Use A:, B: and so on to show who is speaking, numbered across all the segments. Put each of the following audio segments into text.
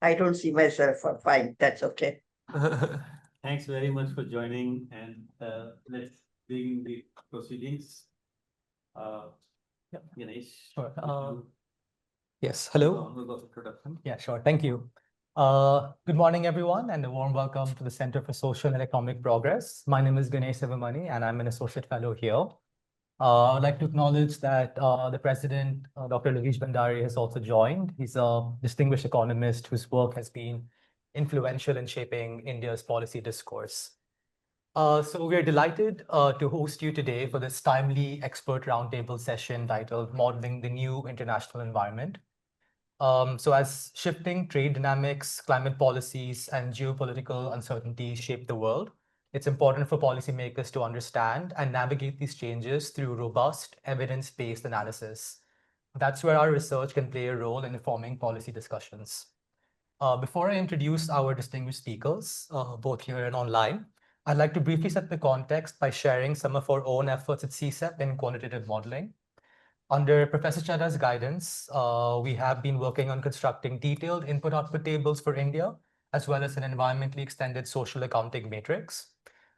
A: I don't see myself. Fine, that's okay.
B: Thanks very much for joining, and let's begin the proceedings.
C: Yeah.
B: Ganesh,
C: Sure.
B: would
C: Yes,
B: you
C: hello.
B: honor the introduction?
C: Yeah, sure. Thank you. Good morning, everyone, and a warm welcome to the Center for Social and Economic Progress. My name is Ganesh Sivamani, and I'm an associate fellow here. I'd like to acknowledge that the president, Dr. Lovish Bhandari, has also joined. He's a distinguished economist whose work has been influential in shaping India's policy discourse. So we're delighted to host you today for this timely expert roundtable session titled Modeling the New International Environment. So as shifting trade dynamics, climate policies, and geopolitical uncertainties shape the world, it's important for policymakers to understand and navigate these changes through robust, evidence-based analysis. That's where our research can play a role in informing policy discussions. Before I introduce our distinguished speakers, both here and online, I'd like to briefly set the context by sharing some of our own efforts at CSEP in quantitative modeling. Under Professor Chadha's guidance, we have been working on constructing detailed input-output tables for India, as well as an environmentally extended social accounting matrix.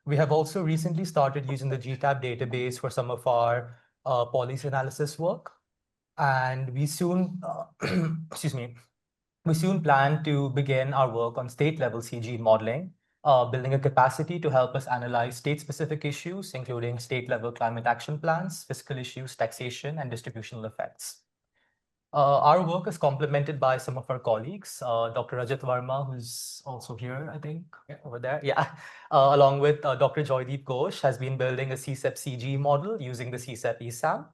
C: We have also recently started using the GTAP database for some of our policy analysis work. And we soon, excuse me, we soon plan to begin our work on state-level CG modeling, building a capacity to help us analyze state-specific issues, including state-level climate action plans, fiscal issues, taxation, and distributional effects. Our work is complemented by some of our colleagues, Dr. Rajat Verma, who's also here, I think, over there, yeah, along with Dr. Joydeep Ghosh, has been building a CSEP CG model using the CSEP ESAM.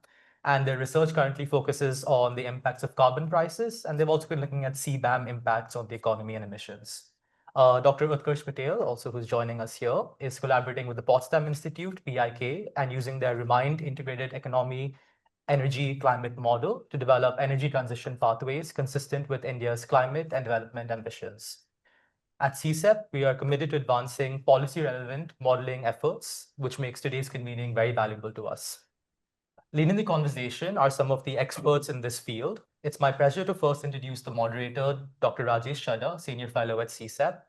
C: And their research currently focuses on the impacts of carbon prices, and they've also been looking at CBAM impacts on the economy and emissions. Dr. Utkarsh Patel, also who's joining us here, is collaborating with the Potsdam Institute, PIK, and using their Remind Integrated Economy Energy Climate Model to develop energy transition pathways consistent with India's climate and development ambitions. At CSEP, we are committed to advancing policy-relevant modeling efforts, which makes today's convening very valuable to us. Leading the conversation are some of the experts in this field. It's my pleasure to first introduce the moderator, Dr. Rajesh Chadha, Senior Fellow at CSEP.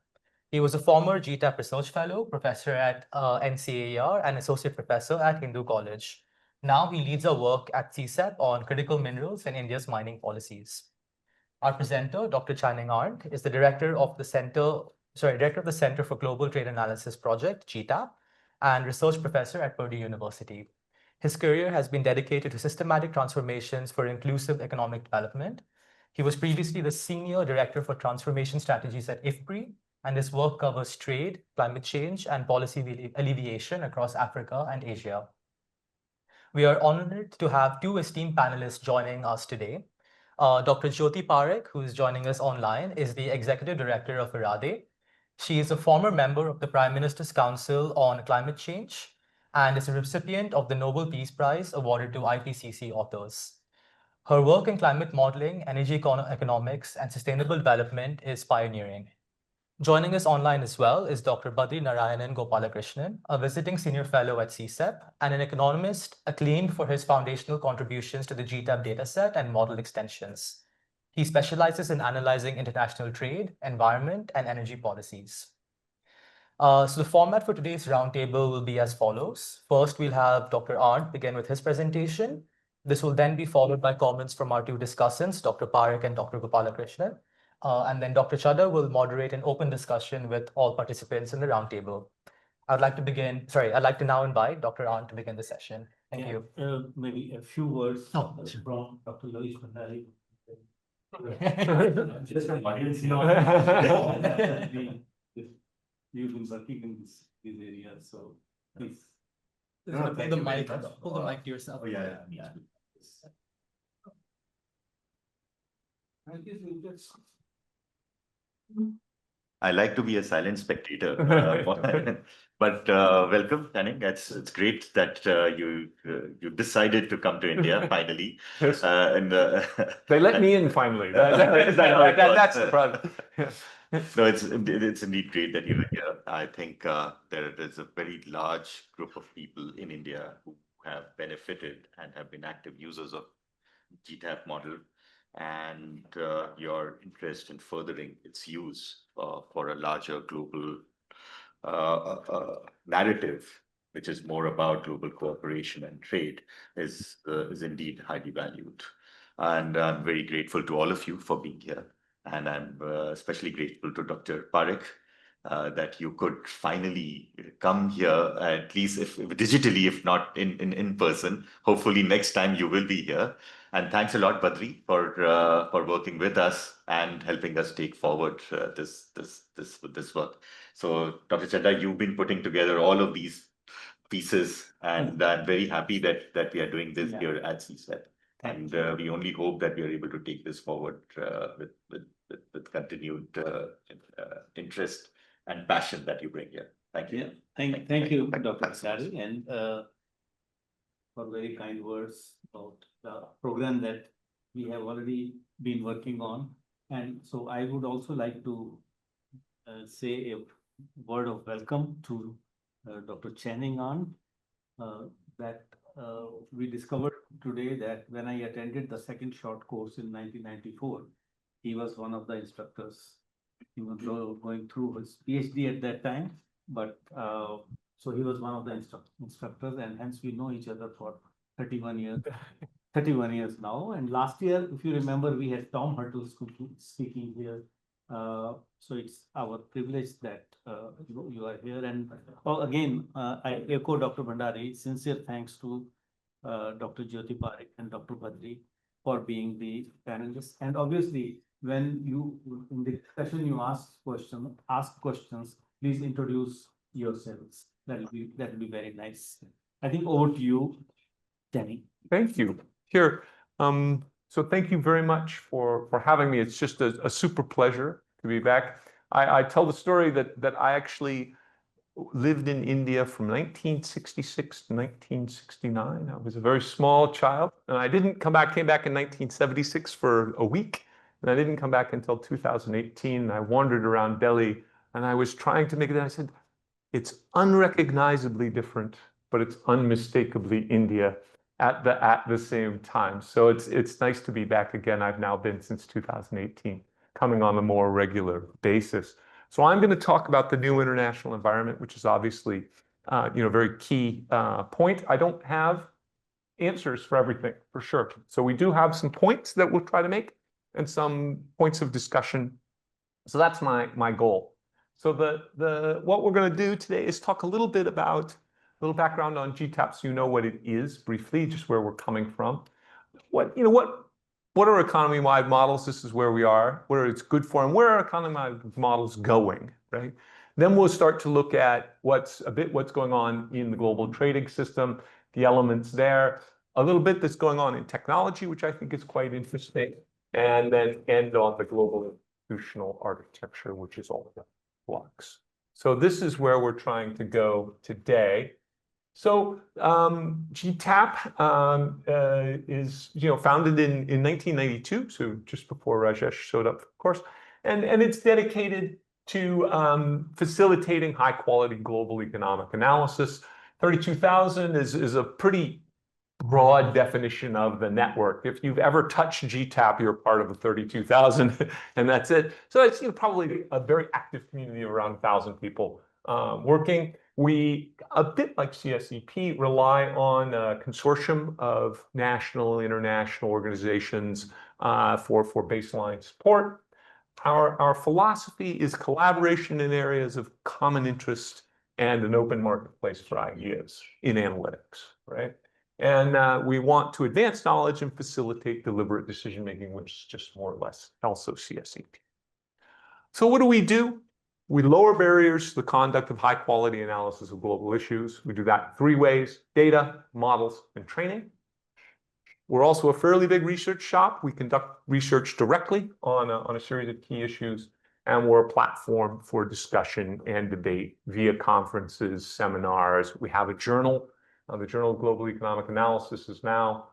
C: He was a former GTAP Research Fellow, Professor at NCAR, and Associate Professor at Hindu College. Now he leads our work at CSEP on critical minerals and India's mining policies. Our presenter, Dr. Channing Arndt, is the Director of the Center for Global Trade Analysis Project, GTAP, and Research Professor at Purdue University. His career has been dedicated to systematic transformations for inclusive economic development. He was previously the Senior Director for Transformation Strategies at IFPRI, and his work covers trade, climate change, and policy alleviation across Africa and Asia. We are honored to have two esteemed panelists joining us today. Dr. Jyoti Parikh, who is joining us online, is the Executive Director of IRADe. She is a former member of the Prime Minister's Council on Climate Change and is a recipient of the Nobel Peace Prize awarded to IPCC authors. Her work in climate modeling, energy economics, and sustainable development is pioneering. Joining us online as well is Dr. Badri Narayanan Gopalakrishnan, a visiting senior fellow at CSEP and an economist acclaimed for his foundational contributions to the GTAP dataset and model extensions. He specializes in analyzing international trade, environment, and energy policies. So the format for today's roundtable will be as follows. First, we'll have Dr. Arndt begin with his presentation. This will then be followed by comments from our two discussants, Dr. Parikh and Dr. Gopalakrishnan. And then Dr. Chadha will moderate an open discussion with all participants in the roundtable. I'd like to now invite Dr. Arndt to begin the session. Thank you.
B: Maybe a few words
C: Oh,
B: from Dr. Lovish Bhandari.
D: Just an audience,
B: You've been working in this area, so please.
C: Hold the mic to yourself.
D: Oh, yeah. I like to be a silent spectator, but welcome, Channing. It's great that you decided to come to India finally.
E: They let me in finally. That's the problem.
D: No, it's indeed great that you're here. I think there is a very large group of people in India who have benefited and have been active users of GTAP model. and your interest in furthering its use for a larger global narrative, which is more about global cooperation and trade, is indeed highly valued. And I'm very grateful to all of you for being here. And I'm especially grateful to Dr. Parikh that you could finally come here, at least if digitally, if not in person. Hopefully next time you will be here. And thanks a lot, Badri, for working with us and helping us take forward this work. So, Dr. Chadha, you've been putting together all of these pieces, and I'm very happy that we are doing this here at CSEP. And we only hope that we are able to take this forward with continued interest and passion that you bring here. Thank you.
B: Thank you, Dr. Chadha, and for very kind words about the program that we have already been working on. And so I would also like to say a word of welcome to Dr. Channing Arndt, that we discovered today that when I attended the second short course in 1994, he was one of the instructors. He was going through his PhD at that time, but so he was one of the instructors, and hence we know each other for 31 years. 31 years now. And last year, if you remember, we had Tom Hurtle speaking here. So it's our privilege that you are here. And again, I echo Dr. Bhandari. Sincere thanks to Dr. Jyoti Parikh and Dr. Badri for being the panelists. And obviously, when you in the discussion you ask questions, please introduce yourselves. That will be very nice. I think over to you, Danny.
E: Thank you. Here. So thank you very much for having me. It's just a super pleasure to be back. I tell the story that I actually lived in India from 1966 to 1969. I was a very small child, and I didn't come back, came back in 1976 for a week, and I didn't come back until 2018. I wandered around Delhi, and I was trying to make it, and I said, it's unrecognizably different, but it's unmistakably India at the same time. So it's nice to be back again. I've now been since 2018, coming on a more regular basis. So I'm going to talk about the new international environment, which is obviously a very key point. I don't have answers for everything, for sure. So we do have some points that we'll try to make and some points of discussion. So that's my goal. So what we're going to do today is talk a little bit about a little background on GTAP, so you know what it is briefly, just where we're coming from. What are economy-wide models? This is where we are, where it's good for, and where are economy-wide models going, right? Then we'll start to look at what's going on in the global trading system, the elements there, a little bit that's going on in technology, which I think is quite interesting, and then end on the global institutional architecture, which is all about blocks. So this is where we're trying to go today. So GTAP is founded in 1992, so just before Rajesh showed up, of course, and it's dedicated to facilitating high quality global economic analysis. 32,000 is a pretty broad definition of the network. If you've ever touched GTAP, you're part of the 32,000, and that's it. So it's probably a very active community of around 1,000 people working. We, a bit like CSEP, rely on a consortium of national, international organizations for baseline support. Our philosophy is collaboration in areas of common interest and an open marketplace for ideas in analytics, right? And we want to advance knowledge and facilitate deliberate decision-making, which is just more or less also CSEP. So what do? We lower barriers to the conduct of high-quality analysis of global issues. We do that 3 ways: data, models, and training. We're also a fairly big research shop. We conduct research directly on a series of key issues, and we're a platform for discussion and debate via conferences, seminars. We have a journal. The Journal of Global Economic Analysis is now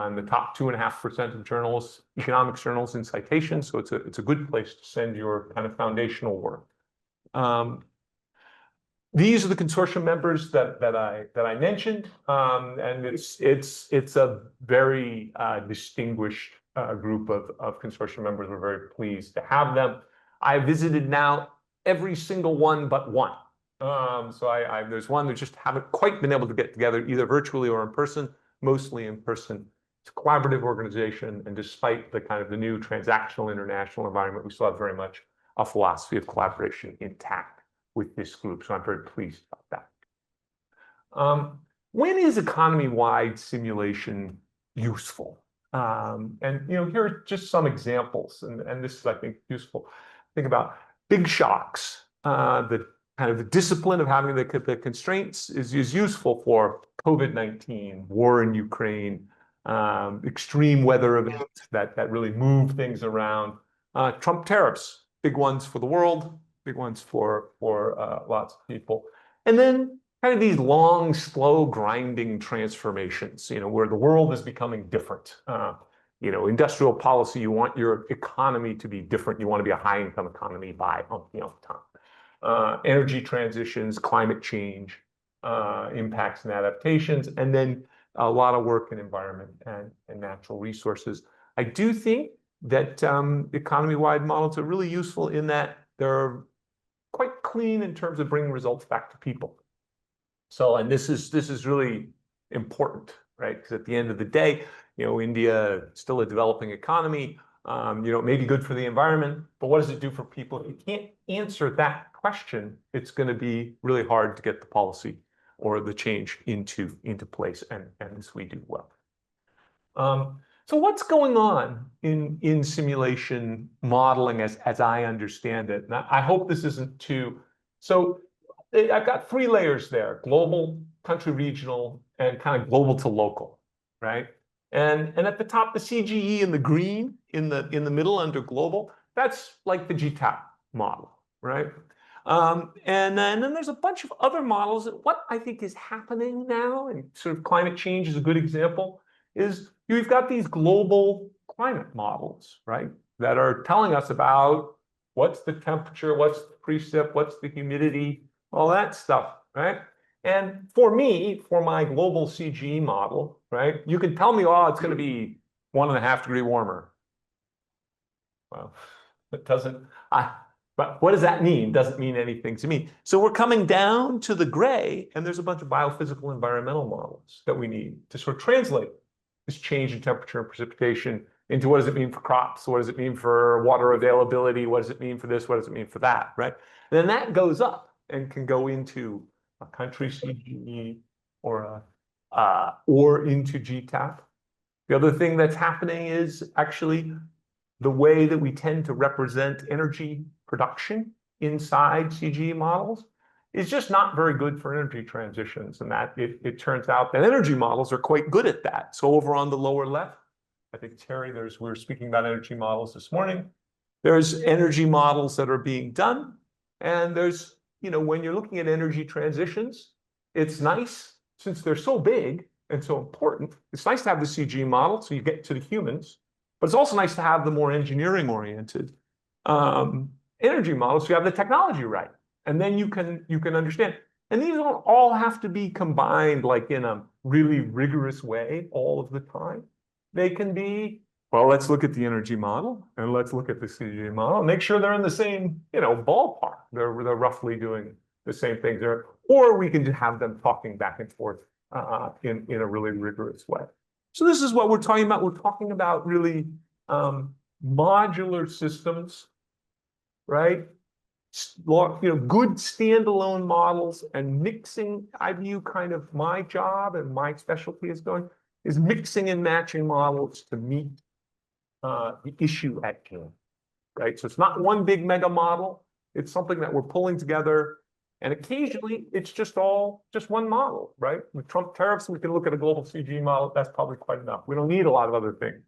E: in the top 2.5% of journals, economics journals in citation. So it's a good place to send your kind of foundational work. These are the consortium members that I mentioned, and it's a very distinguished group of consortium members. We're very pleased to have them. I visited now every single one but one. So there's one that just haven't quite been able to get together either virtually or in person, mostly in person. It's a collaborative organization, and despite the kind of the new transactional international environment, we still have very much a philosophy of collaboration intact with this group. So I'm very pleased about that. When is economy-wide simulation useful? And here are just some examples, and this is, I think, useful. Think about big shocks. The kind of the discipline of having the constraints is useful for COVID-19, war in Ukraine, extreme weather events that really move things around. Trump tariffs, big ones for the world, big ones for lots of people. And then kind of these long, slow, grinding transformations, where the world is becoming different. Industrial policy, you want your economy to be different. You want to be a high-income economy by time. Energy transitions, climate change, impacts and adaptations, and then a lot of work in environment and natural resources. I do think that economy-wide models are really useful in that they're quite clean in terms of bringing results back to people. So, and this is really important, right? Because at the end of the day, India is still a developing economy. It may be good for the environment, but what does it do for people? If you can't answer that question, it's going to be really hard to get the policy or the change into place, and this we do well. So what's going on in simulation modeling as I understand it? And I hope this isn't too. So I've got 3 layers there: global, country regional, and kind of global to local, right? And at the top, the CGE in the green, in the middle under global, that's like the GTAP model, right? And then there's a bunch of other models. What I think is happening now, and sort of climate change is a good example, is you've got these global climate models, right? That are telling us about what's the temperature, what's the precip, what's the humidity, all that stuff, right? And for me, for my global CGE model, right, you can tell me, oh, it's going to be 1.5 degrees warmer. Well, it doesn't, but what does that mean? Doesn't mean anything to me. So we're coming down to the gray, and there's a bunch of biophysical environmental models that we need to sort of translate this change in temperature and precipitation into what does it mean for crops? What does it mean for water availability? What does it mean for this? What does it mean for that, right? And then that goes up and can go into a country CGE or into GTAP. The other thing that's happening is actually the way that we tend to represent energy production inside CGE models is just not very good for energy transitions. And that it turns out that energy models are quite good at that. So over on the lower left, I think Terry, we were speaking about energy models this morning. There's energy models that are being done. And there's, when you're looking at energy transitions, it's nice, since they're so big and so important, it's nice to have the CGE model so you get to the humans, but it's also nice to have the more engineering-oriented energy models so you have the technology right. And then you can understand. And these don't all have to be combined like in a really rigorous way all of the time. They can be, well, let's look at the energy model and let's look at the CGE model, make sure they're in the same, ballpark. They're roughly doing the same things there, or we can just have them talking back and forth in a really rigorous way. So this is what we're talking about. We're talking about really modular systems, right? Good standalone models and mixing. I view kind of my job and my specialty is mixing and matching models to meet the issue at hand, right? So it's not one big mega model. It's something that we're pulling together. And occasionally it's just one model, right? With Trump tariffs, we can look at a global CGE model. That's probably quite enough. We don't need a lot of other things.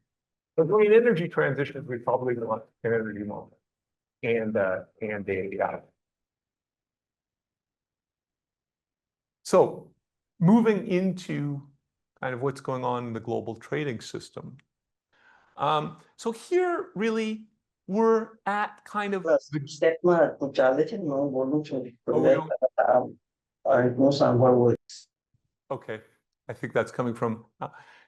E: But in energy transitions, we probably want an energy model and so moving into kind of what's going on in the global trading system. So here really we're at kind of okay, I think that's coming from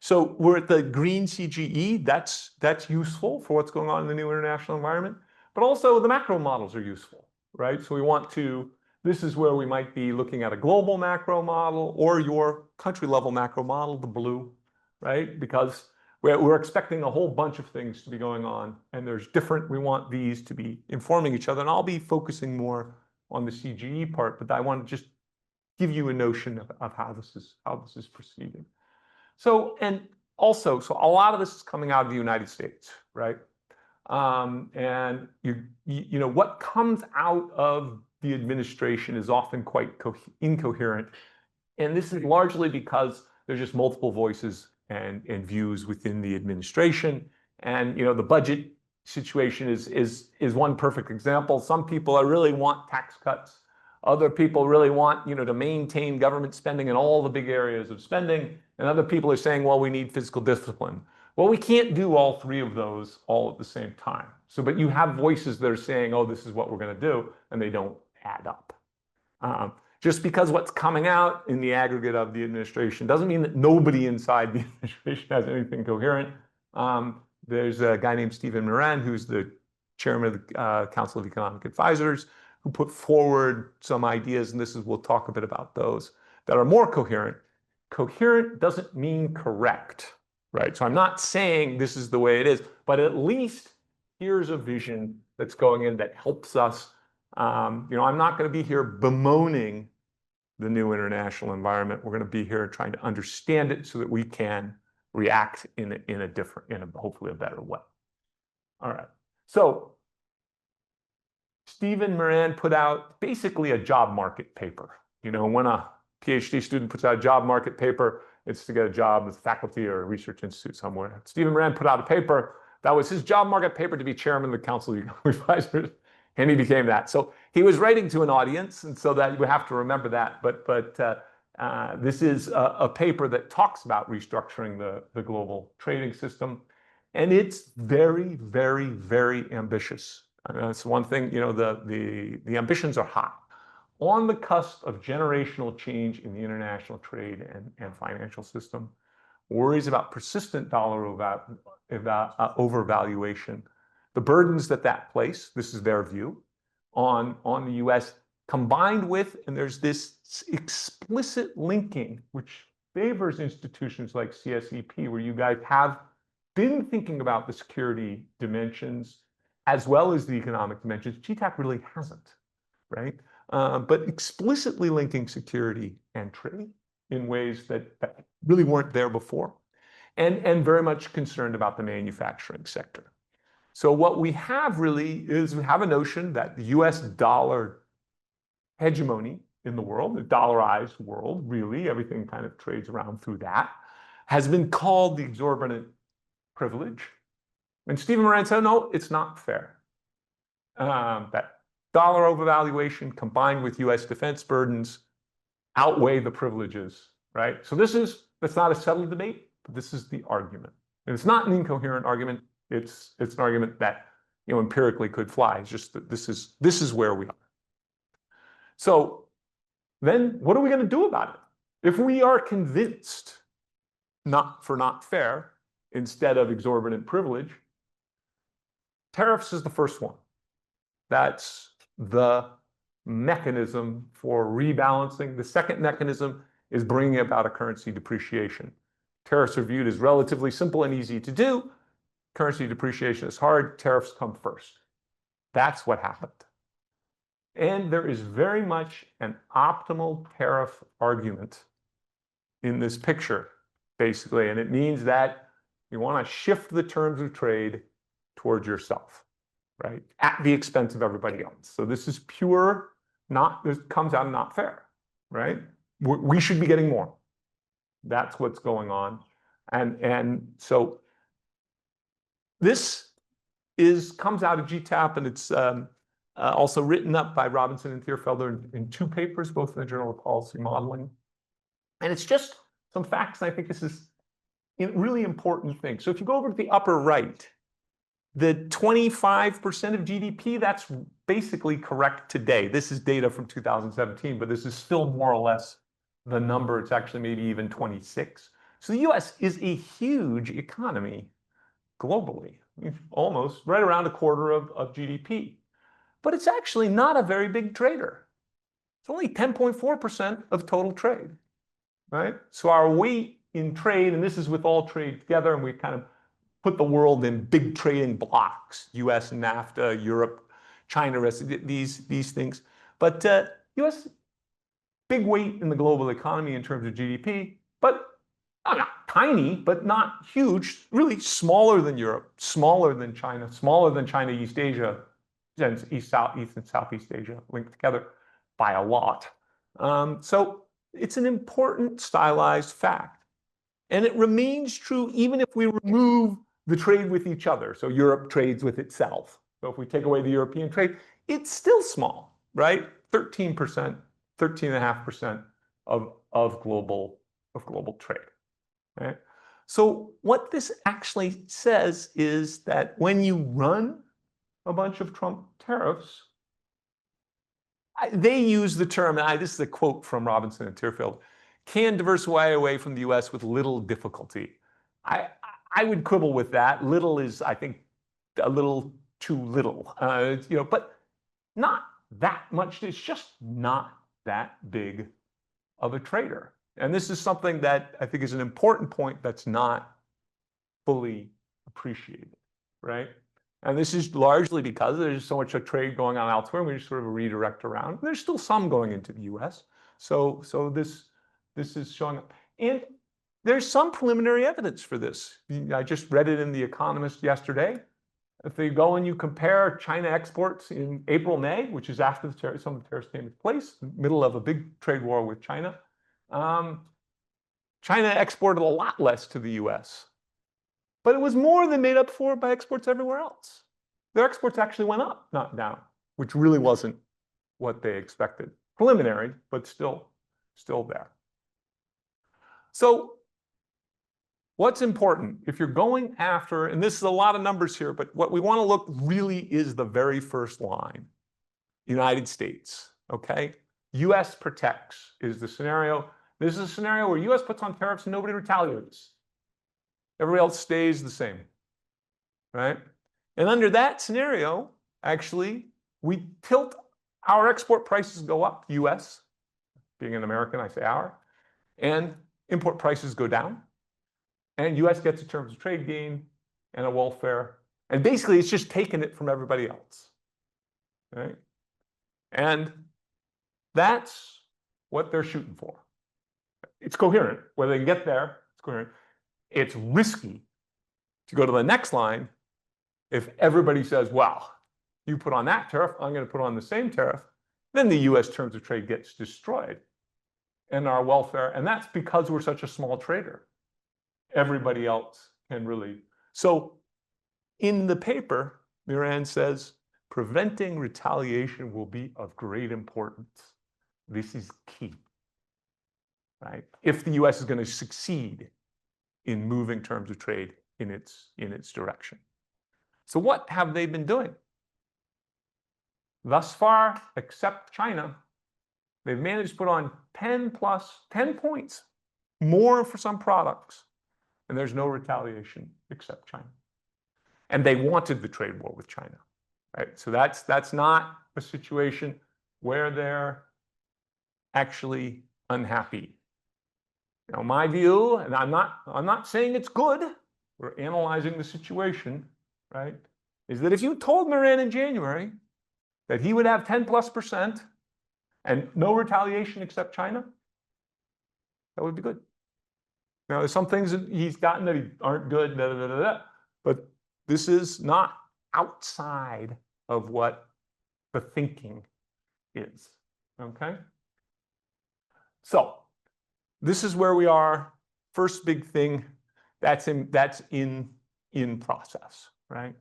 E: So we're at the green CGE. That's useful for what's going on in the new international environment. But also the macro models are useful, right? So we want to, this is where we might be looking at a global macro model or your country level macro model, the blue, right? Because we're expecting a whole bunch of things to be going on, and there's different, we want these to be informing each other. And I'll be focusing more on the CGE part, but I want to just give you a notion of how this is proceeding. So, and also, so a lot of this is coming out of the United States, right? And you know, what comes out of the administration is often quite incoherent. And this is largely because there's just multiple voices and views within the administration. And, you know, the budget situation is one perfect example. Some people really want tax cuts. Other people really want, you know, to maintain government spending in all the big areas of spending. And other people are saying, well, we need fiscal discipline. Well, we can't do all three of those all at the same time. So, but you have voices that are saying, oh, this is what we're going to do, and they don't add up. Just because what's coming out in the aggregate of the administration doesn't mean that nobody inside the administration has anything coherent. There's a guy named Stephen Moran, who's the chairman of the Council of Economic Advisors, who put forward some ideas, and we'll talk a bit about those, that are more coherent. Coherent doesn't mean correct, right? So I'm not saying this is the way it is, but at least here's a vision that's going in that helps us. You know, I'm not going to be here bemoaning the new international environment. We're going to be here trying to understand it so that we can react in a hopefully a better way. All right. So Stephen Moran put out basically a job market paper. You know, when a PhD student puts out a job market paper, it's to get a job with faculty or a research institute somewhere. Stephen Moran put out a paper that was his job market paper to be chairman of the Council of Economic Advisors, and he became that. So he was writing to an audience, and so that you have to remember that. But this is a paper that talks about restructuring the global trading system, and it's very, very, very ambitious. That's one thing, you know, the ambitions are high. On the cusp of generational change in the international trade and financial system, worries about persistent dollar overvaluation, the burdens that place, this is their view, on the US, combined with, and there's this explicit linking, which favors institutions like CSEP, where you guys have been thinking about the security dimensions as well as the economic dimensions. GTAP really hasn't, right? But explicitly linking security and trade in ways that really weren't there before, and very much concerned about the manufacturing sector. So what we have really is we have a notion that the US dollar hegemony in the world, the dollarized world, really, everything kind of trades around through that, has been called the exorbitant privilege. And Stephen Moran said, no, it's not fair. That dollar overvaluation combined with US defense burdens outweigh the privileges, right? So that's not a settled debate, but this is the argument. And it's not an incoherent argument. It's an argument that, you know, empirically could fly. It's just that this is where we are. So then what are we going to do about it? If we are convinced not fair instead of exorbitant privilege, tariffs is the first one. That's the mechanism for rebalancing. The second mechanism is bringing about a currency depreciation. Tariffs are viewed as relatively simple and easy to do. Currency depreciation is hard. Tariffs come first. That's what happened. And there is very much an optimal tariff argument in this picture, basically. And it means that you want to shift the terms of trade towards yourself, right? At the expense of everybody else. So this is pure, this comes out of not fair, right? We should be getting more. That's what's going on. And so this comes out of GTAP, and it's also written up by Robinson and Thierfelder in two papers, both in the Journal of Policy Modeling. And it's just some facts, and I think this is a really important thing. So if you go over to the upper right, the 25% of GDP, that's basically correct today. This is data from 2017, but this is still more or less the number. It's actually maybe even 26. So the US is a huge economy globally, almost right around a quarter of GDP. But it's actually not a very big trader. It's only 10.4% of total trade, right? So our weight in trade, and this is with all trade together, and we kind of put the world in big trading blocks, US, NAFTA, Europe, China, these things. But US, big weight in the global economy in terms of GDP, but not tiny, but not huge, really smaller than Europe, smaller than China, East Asia, and East and Southeast Asia linked together by a lot. So it's an important stylized fact. And it remains true even if we remove the trade with each other. So Europe trades with itself. So if we take away the European trade, it's still small, right? 13%, 13.5% of global trade. Right? So what this actually says is that when you run a bunch of Trump tariffs, they use the term, and this is a quote from Robinson and Tierfield, can diversify away from the US with little difficulty. I would quibble with that. Little is, I think, a little too little, but not that much. It's just not that big of a trader. And this is something that I think is an important point that's not fully appreciated, right? And this is largely because there's so much trade going on elsewhere, and we just sort of redirect around. There's still some going into the US. So this is showing up. And there's some preliminary evidence for this. I just read it in The Economist yesterday. If you go and you compare China exports in April, May, which is after some of the tariffs came into place, middle of a big trade war with China, China exported a lot less to the US. But it was more than made up for by exports everywhere else. Their exports actually went up, not down, which really wasn't what they expected. Preliminary, but still there. So what's important if you're going after, and this is a lot of numbers here, but what we want to look really is the very first line. United States, okay? US protects is the scenario. This is a scenario where US puts on tariffs and nobody retaliates. Everybody else stays the same, right? And under that scenario, actually, we tilt our export prices go up, US, being an American, I say our, and import prices go down. And US gets a terms of trade gain and a welfare. And basically, it's just taking it from everybody else, right? And that's what they're shooting for. It's coherent. Whether they can get there, it's coherent. It's risky to go to the next line if everybody says, well, you put on that tariff, I'm going to put on the same tariff. Then the US terms of trade gets destroyed and our welfare. And that's because we're such a small trader. Everybody else can really. So in the paper, Miran says, preventing retaliation will be of great importance. This is key, right? If the US is going to succeed in moving terms of trade in its direction. So what have they been doing? Thus far, except China, they've managed to put on 10 points more for some products, and there's no retaliation except China. And they wanted the trade war with China, right? So that's not a situation where they're actually unhappy. Now, my view, and I'm not saying it's good, we're analyzing the situation, right? Is that if you told Miran in January that he would have 10+% and no retaliation except China, that would be good. Now, there's some things that he's gotten that aren't good, but this is not outside of what the thinking is, okay? So this is where we are. First big thing, that's in process, right?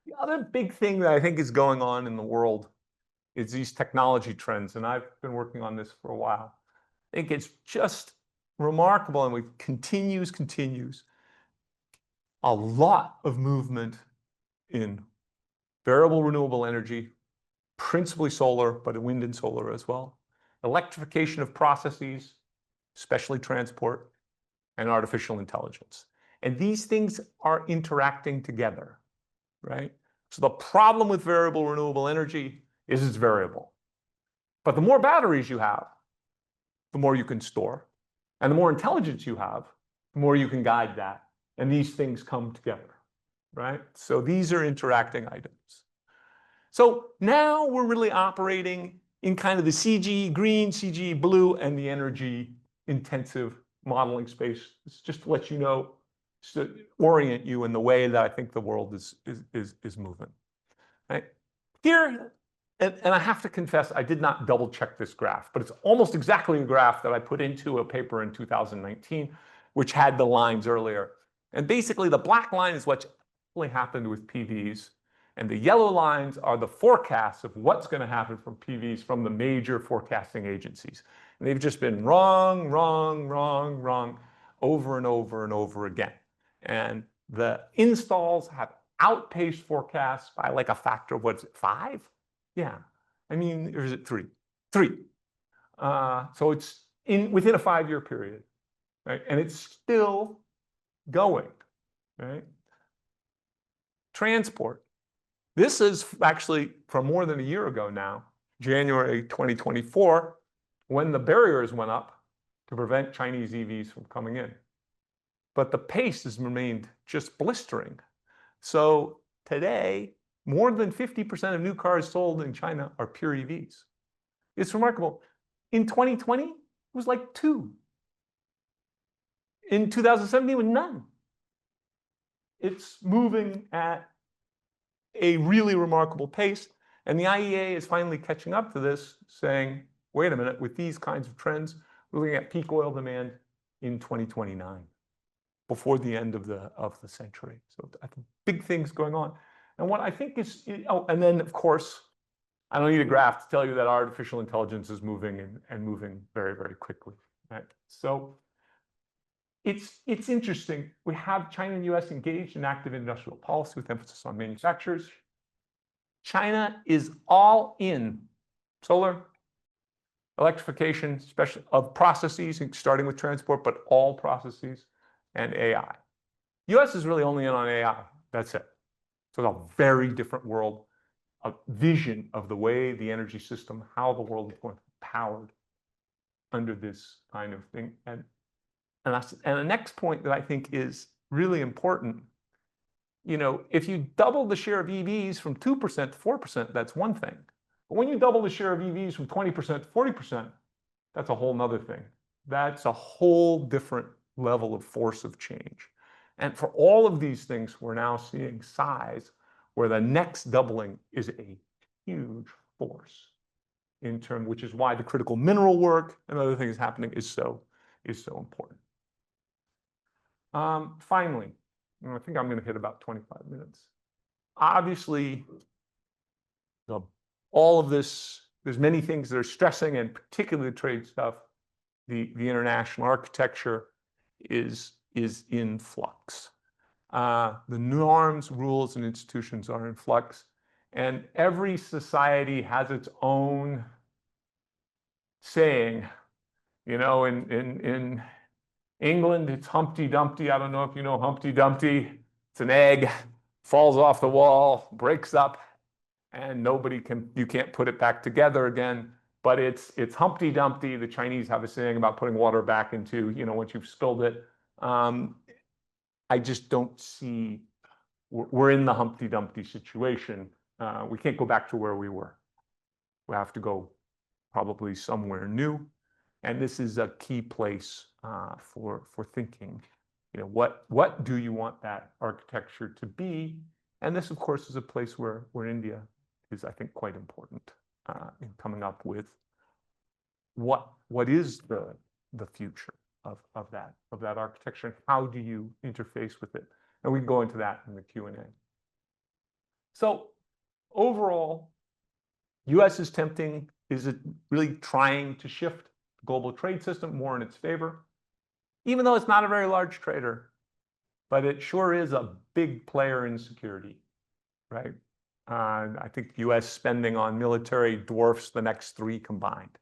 E: The other big thing that I think is going on in the world is these technology trends, and I've been working on this for a while. I think it's just remarkable, and it continues. A lot of movement in variable renewable energy, principally solar, but wind and solar as well. Electrification of processes, especially transport, and artificial intelligence. And these things are interacting together, right? So the problem with variable renewable energy is it's variable. But the more batteries you have, the more you can store. And the more intelligence you have, the more you can guide that. And these things come together, right? So these are interacting items. So now we're really operating in kind of the CGE green, CGE blue, and the energy intensive modeling space. It's just to let you know, to orient you in the way that I think the world is moving. Right? Here, and I have to confess, I did not double check this graph, but it's almost exactly a graph that I put into a paper in 2019, which had the lines earlier. And basically the black line is what's actually happened with PVs. And the yellow lines are the forecasts of what's going to happen from PVs from the major forecasting agencies. And they've just been wrong, wrong, wrong, wrong, over and over and over again. And the installs have outpaced forecasts by like a factor of, what's it, 5? Yeah. I mean, or is it 3? 3. So it's within a 5-year period, right? And it's still going, right? Transport. This is actually from more than a year ago now, January 2024, when the barriers went up to prevent Chinese EVs from coming in. But the pace has remained just blistering. So today, more than 50% of new cars sold in China are pure EVs. It's remarkable. In 2020, it was like 2. In 2017, it was none. It's moving at a really remarkable pace. And the IEA is finally catching up to this, saying, wait a minute, with these kinds of trends, we're looking at peak oil demand in 2029, before the end of the century. So I think big things going on. And what I think is, oh, and then of course, I don't need a graph to tell you that artificial intelligence is moving and moving very, very quickly, right? So it's interesting. We have China and US engaged in active industrial policy with emphasis on manufacturers. China is all in solar, electrification, especially of processes, starting with transport, but all processes, and AI. US is really only in on AI. That's it. So it's a very different world, a vision of the way the energy system, how the world is going to be powered under this kind of thing. And the next point that I think is really important, you know, if you double the share of EVs from 2% to 4%, that's one thing. But when you double the share of EVs from 20% to 40%, that's a whole nother thing. That's a whole different level of force of change. And for all of these things, we're now seeing size where the next doubling is a huge force in terms, which is why the critical mineral work and other things happening is so important. Finally, I think I'm going to hit about 25 minutes. Obviously, all of this, there's many things that are stressing, and particularly the trade stuff. The international architecture is in flux. The norms, rules, and institutions are in flux, and every society has its own saying. You know, in England, it's Humpty Dumpty. I don't know if you know Humpty Dumpty. It's an egg, falls off the wall, breaks up, and you can't put it back together again. But it's Humpty Dumpty. The Chinese have a saying about putting water back into, you know, once you've spilled it. I just don't see, we're in the Humpty Dumpty situation. We can't go back to where we were. We have to go probably somewhere new. And this is a key place for thinking, you know, what do you want that architecture to be? And this, of course, is a place where India is, I think, quite important in coming up with what is the future of that architecture, and how do you interface with it? And we can go into that in the Q&A. So overall, US is it really trying to shift the global trade system more in its favor, even though it's not a very large trader, but it sure is a big player in security, right? I think US spending on military dwarfs the next 3 combined,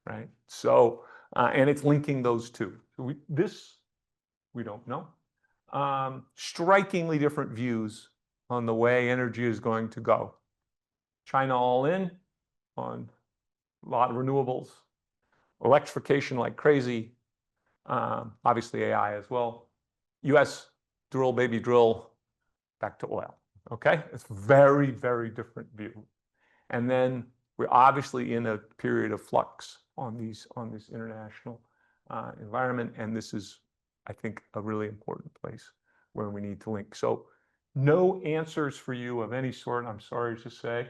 E: right? So, and it's linking those two. So this We don't know. Strikingly different views on the way energy is going to go. China all in on a lot of renewables, electrification like crazy, obviously AI as well. US, drill, baby, drill, back to oil. Okay, it's very, very different view. And then we're obviously in a period of flux on this international environment, and this is, I think, a really important place where we need to link. So no answers for you of any sort, I'm sorry to say,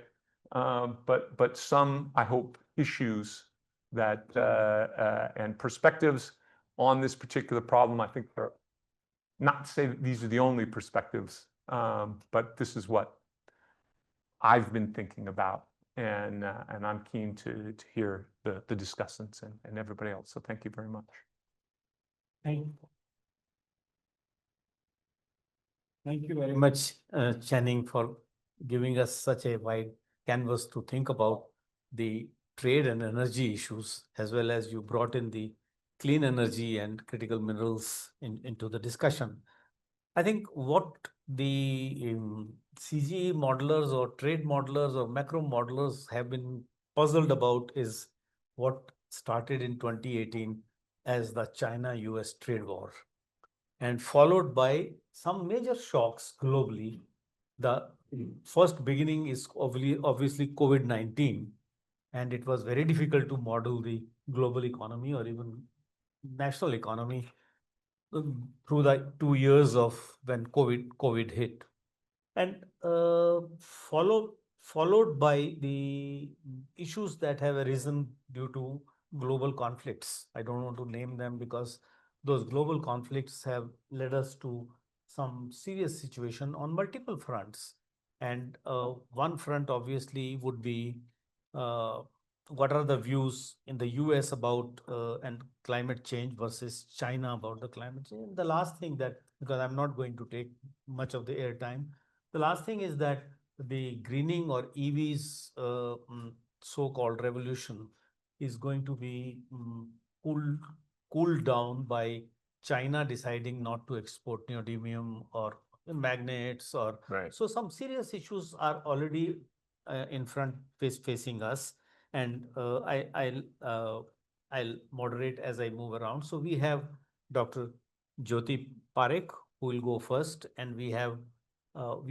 E: but some, I hope, issues that and perspectives on this particular problem. I think they're not to say that these are the only perspectives, but this is what I've been thinking about, and I'm keen to hear the discussants and everybody else. So thank you very much.
B: Thank you very much, Channing, for giving us such a wide canvas to think about the trade and energy issues, as well as you brought in the clean energy and critical minerals into the discussion. I think what the CGE modelers or trade modelers or macro modelers have been puzzled about is what started in 2018 as the China-US trade war, and followed by some major shocks globally. The first beginning is obviously COVID-19, and it was very difficult to model the global economy or even national economy through the 2 years of when COVID hit, and followed by the issues that have arisen due to global conflicts. I don't want to name them because those global conflicts have led us to some serious situation on multiple fronts. And one front obviously would be what are the views in the US about and climate change versus China about the climate change. And the last thing that, because I'm not going to take much of the airtime, the last thing is that the greening or EVs so-called revolution is going to be cooled down by China deciding not to export neodymium or magnets, or
E: Right.
B: So some serious issues are already in front facing us, and I'll moderate as I move around. So we have Dr. Jyoti Parikh who will go first, and we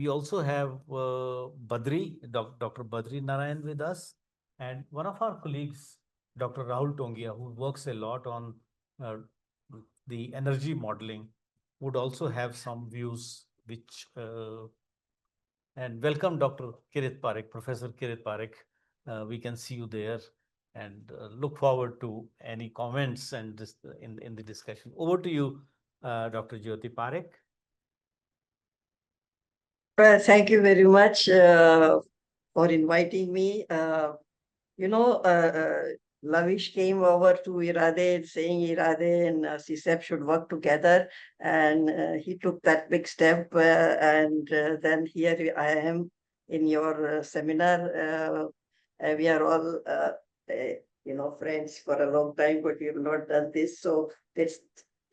B: also have Dr. Badri Narayan with us, and one of our colleagues, Dr. Rahul Tongia, who works a lot on the energy modeling, would also have some views, which and welcome Dr. Kirit Parikh, Professor Kirit Parikh. We can see you there, and look forward to any comments and in the discussion. Over to you, Dr. Jyoti Parikh.
A: Well, thank you very much for inviting me. Lavish came over to IRADe saying IRADE and CSEP should work together, and he took that big step, and then here I am in your seminar. We are all friends for a long time, but we have not done this, so let's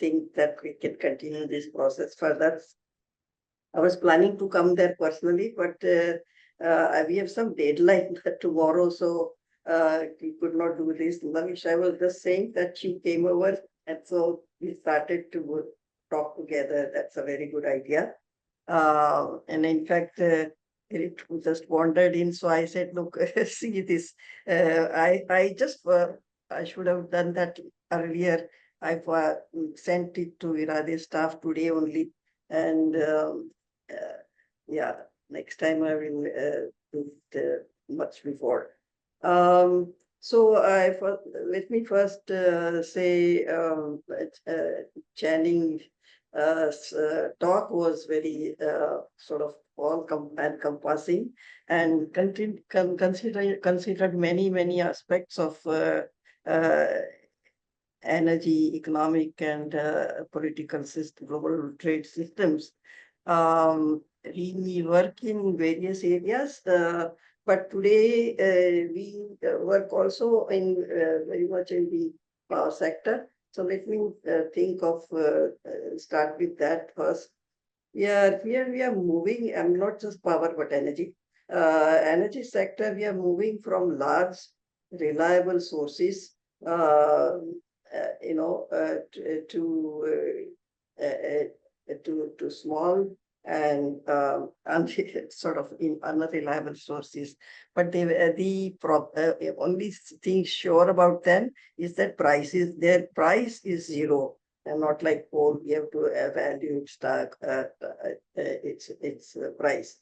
A: think that we can continue this process further. I was planning to come there personally, but we have some deadline tomorrow, so we could not do this. Lavish, I was just saying that you came over, and so we started to talk together. That's a very good idea. And in fact, it just wandered in, so I said, look, see this. I should have done that earlier. I've sent it to IRADE staff today only, and yeah, next time I will do it much before. So let me first say Channing's talk was very sort of all-encompassing and considered many aspects of energy, economic, and political system, global trade systems. We work in various areas, but today we work also in very much in the power sector. So let me start with that first. Here we are moving, and not just power, but energy. Energy sector, we are moving from large, reliable sources, to small and sort of unreliable sources. But the only thing sure about them is that their price is zero, and not like coal. We have to evaluate its price.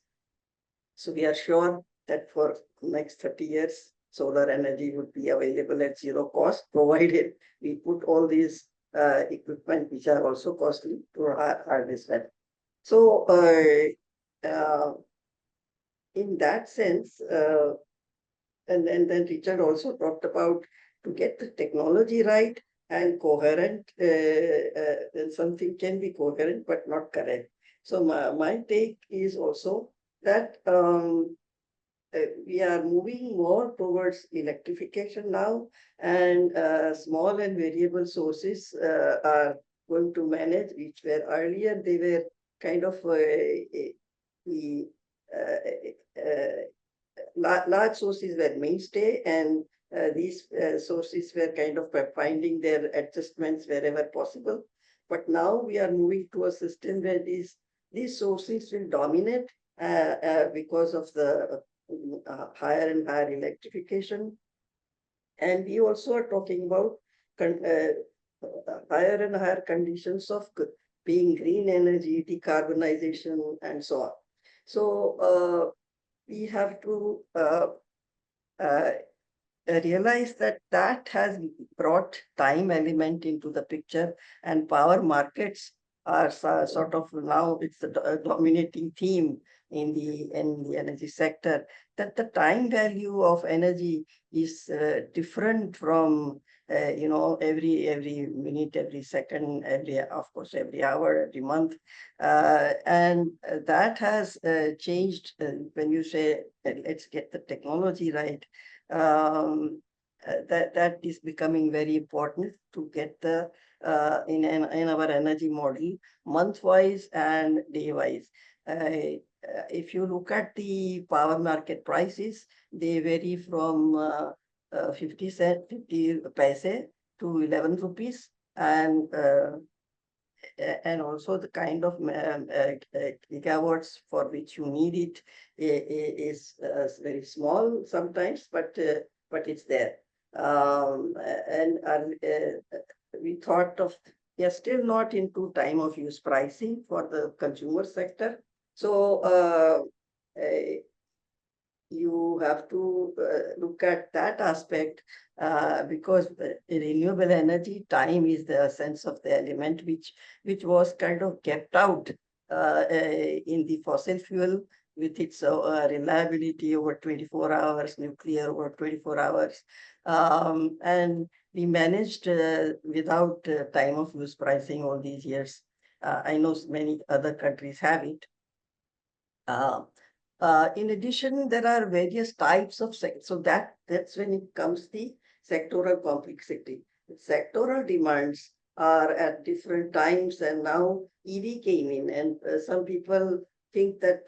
A: So we are sure that for next 30 years, solar energy would be available at zero cost, provided we put all these equipment which are also costly to harvest that. So in that sense, and then Richard also talked about to get the technology right and coherent, then something can be coherent but not correct. So my take is also that we are moving more towards electrification now, and small and variable sources are going to manage, which were earlier, they were kind of large sources were mainstay, and these sources were kind of finding their adjustments wherever possible. But now we are moving to a system where these sources will dominate because of the higher and higher electrification. And we also are talking about higher and higher conditions of being green energy, decarbonization, and so on. So we have to realize that has brought time element into the picture, and power markets are sort of now it's the dominating theme in the energy sector, that the time value of energy is different from every minute, every second, of course every hour, every month, and that has changed when you say let's get the technology right. That is becoming very important to get the in our energy model, month-wise and day-wise. If you look at the power market prices, they vary from 50 paise to 11 rupees, and also the kind of gigawatts for which you need it is very small sometimes, but it's there. And we thought of, we are still not into time of use pricing for the consumer sector. So you have to look at that aspect, because renewable energy time is the essence of the element which was kind of kept out in the fossil fuel, with its reliability over 24 hours, nuclear over 24 hours. And we managed without time of use pricing all these years. I know many other countries have it. In addition, there are various types of so that's when it comes the sectoral complexity. Sectoral demands are at different times, and now EV came in, and some people think that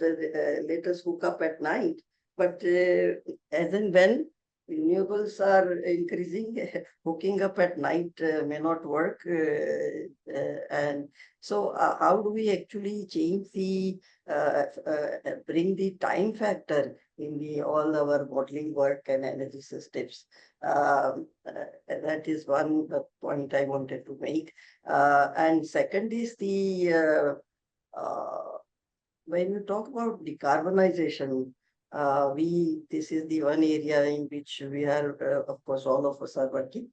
A: let us hook up at night, but as and when renewables are increasing, hooking up at night may not work, and so how do we actually change the bring the time factor in all our modeling work and energy systems? That is one point I wanted to make. And second is the when you talk about decarbonization, this is the one area in which we are, of course, all of us are working.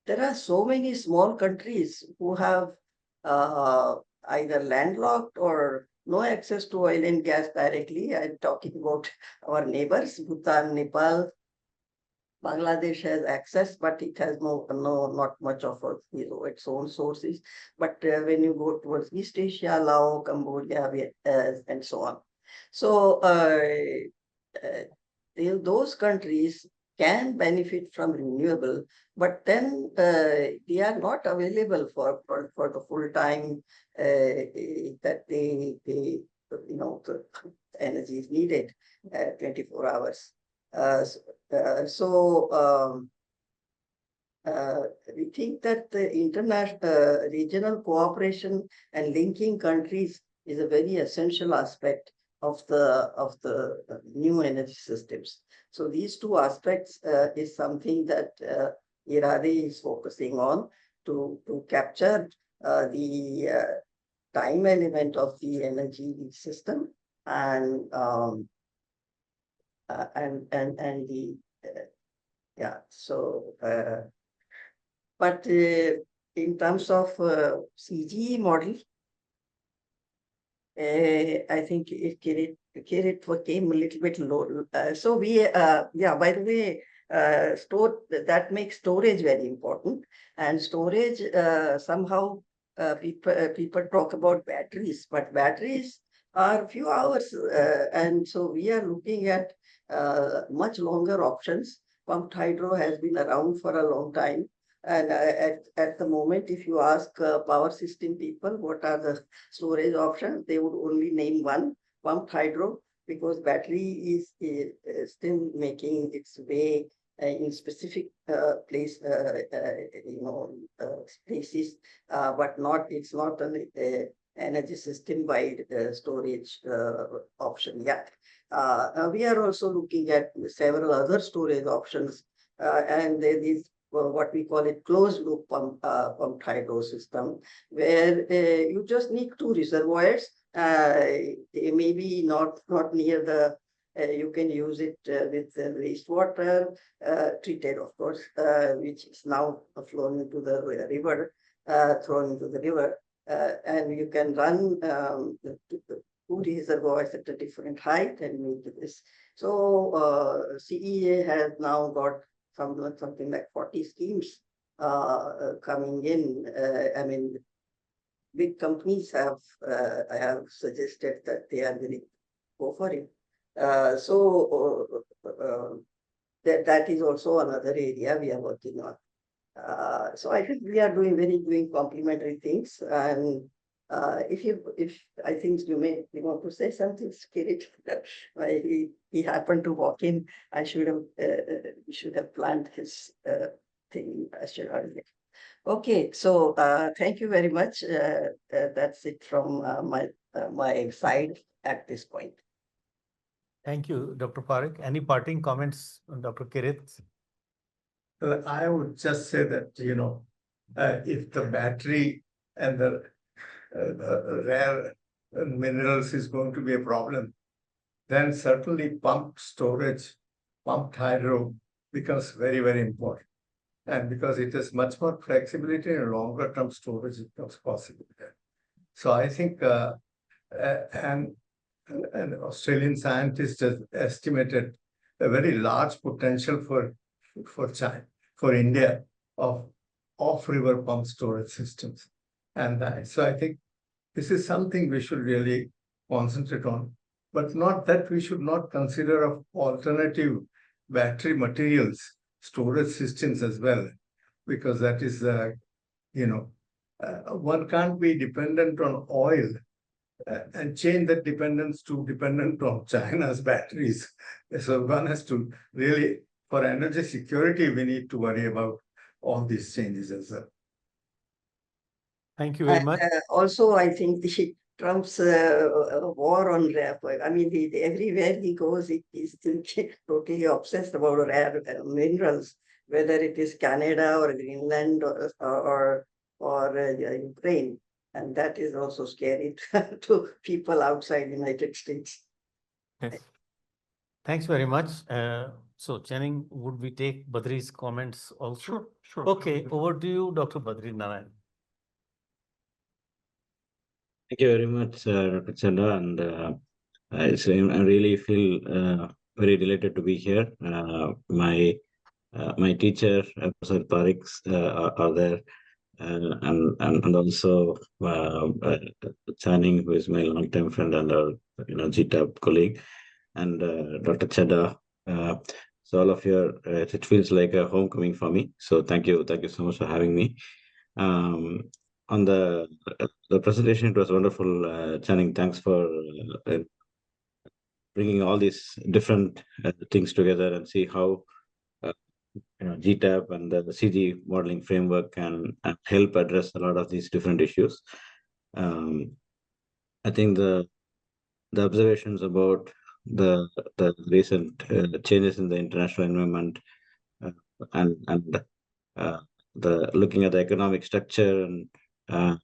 A: There are so many small countries who have either landlocked or no access to oil and gas directly. I'm talking about our neighbors, Bhutan, Nepal. Bangladesh has access, but it has not much of its own sources. But when you go towards East Asia, Laos, Cambodia, and so on. So those countries can benefit from renewable, but then they are not available for the full time that the energy is needed 24 hours. We think that the international regional cooperation and linking countries is a very essential aspect of the new energy systems. So these two aspects is something that IRADe is focusing on to capture the time element of the energy system and the yeah. So, but in terms of CGE model, I think it came a little bit low. So we, yeah, by the way, that makes storage very important. And storage, somehow people talk about batteries, but batteries are a few hours. And so we are looking at much longer options. Pumped hydro has been around for a long time. And at the moment, if you ask power system people what are the storage options, they would only name one, pumped hydro, because battery is still making its way in specific places, but it's not an energy system-wide storage option yet. We are also looking at several other storage options, and there is what we call it closed loop pumped hydro system, where you just need two reservoirs. Maybe not near the. You can use it with wastewater treated, of course, which is now thrown into the river, and you can run two reservoirs at a different height and make this. So CEA has now got something like 40 schemes coming in. I mean, big companies have suggested that they are willing to go for it. That is also another area we are working on. So I think we are doing complementary things. And if I think you want to say something, Kirit, he happened to walk in. I should have planned his thing earlier. Okay, so thank you very much. That's it from my side at this point.
B: Thank you, Dr. Parikh. Any parting comments, Dr. Kirit?
F: I would just say that, if the battery and the rare minerals is going to be a problem, then certainly pumped storage, pumped hydro becomes very, very important. And because it has much more flexibility and longer term storage becomes possible there. So I think an Australian scientist has estimated a very large potential for China, for India, of off-river pump storage systems. And so I think this is something we should really concentrate on, but not that we should not consider of alternative battery materials, storage systems as well, because that is, one can't be dependent on oil and change that dependence to dependent on China's batteries. So one has to really, for energy security, we need to worry about all these changes as well.
B: Thank you very much.
A: Also, I think Trump's war on rare, I mean, everywhere he goes, he's still totally obsessed about rare minerals, whether it is Canada or Greenland or Ukraine. And that is also scary to people outside the United States.
B: Yes. Thanks very much. So, Channing, would we take Badri's comments also?
E: Sure.
B: Okay, over to you, Dr. Badri Narayan.
G: Thank you very much, Dr. Chadha, and I really feel very delighted to be here. My teacher, Professor Parikh, are there, and also Channing, who is my longtime friend and our GTAP colleague, and Dr. Chadha. So all of your, it feels like a homecoming for me. So thank you so much for having me. On the presentation, it was wonderful, Channing. Thanks for bringing all these different things together and see how GTAP and the CG modeling framework can help address a lot of these different issues. I think the observations about the recent changes in the international environment and the looking at the economic structure and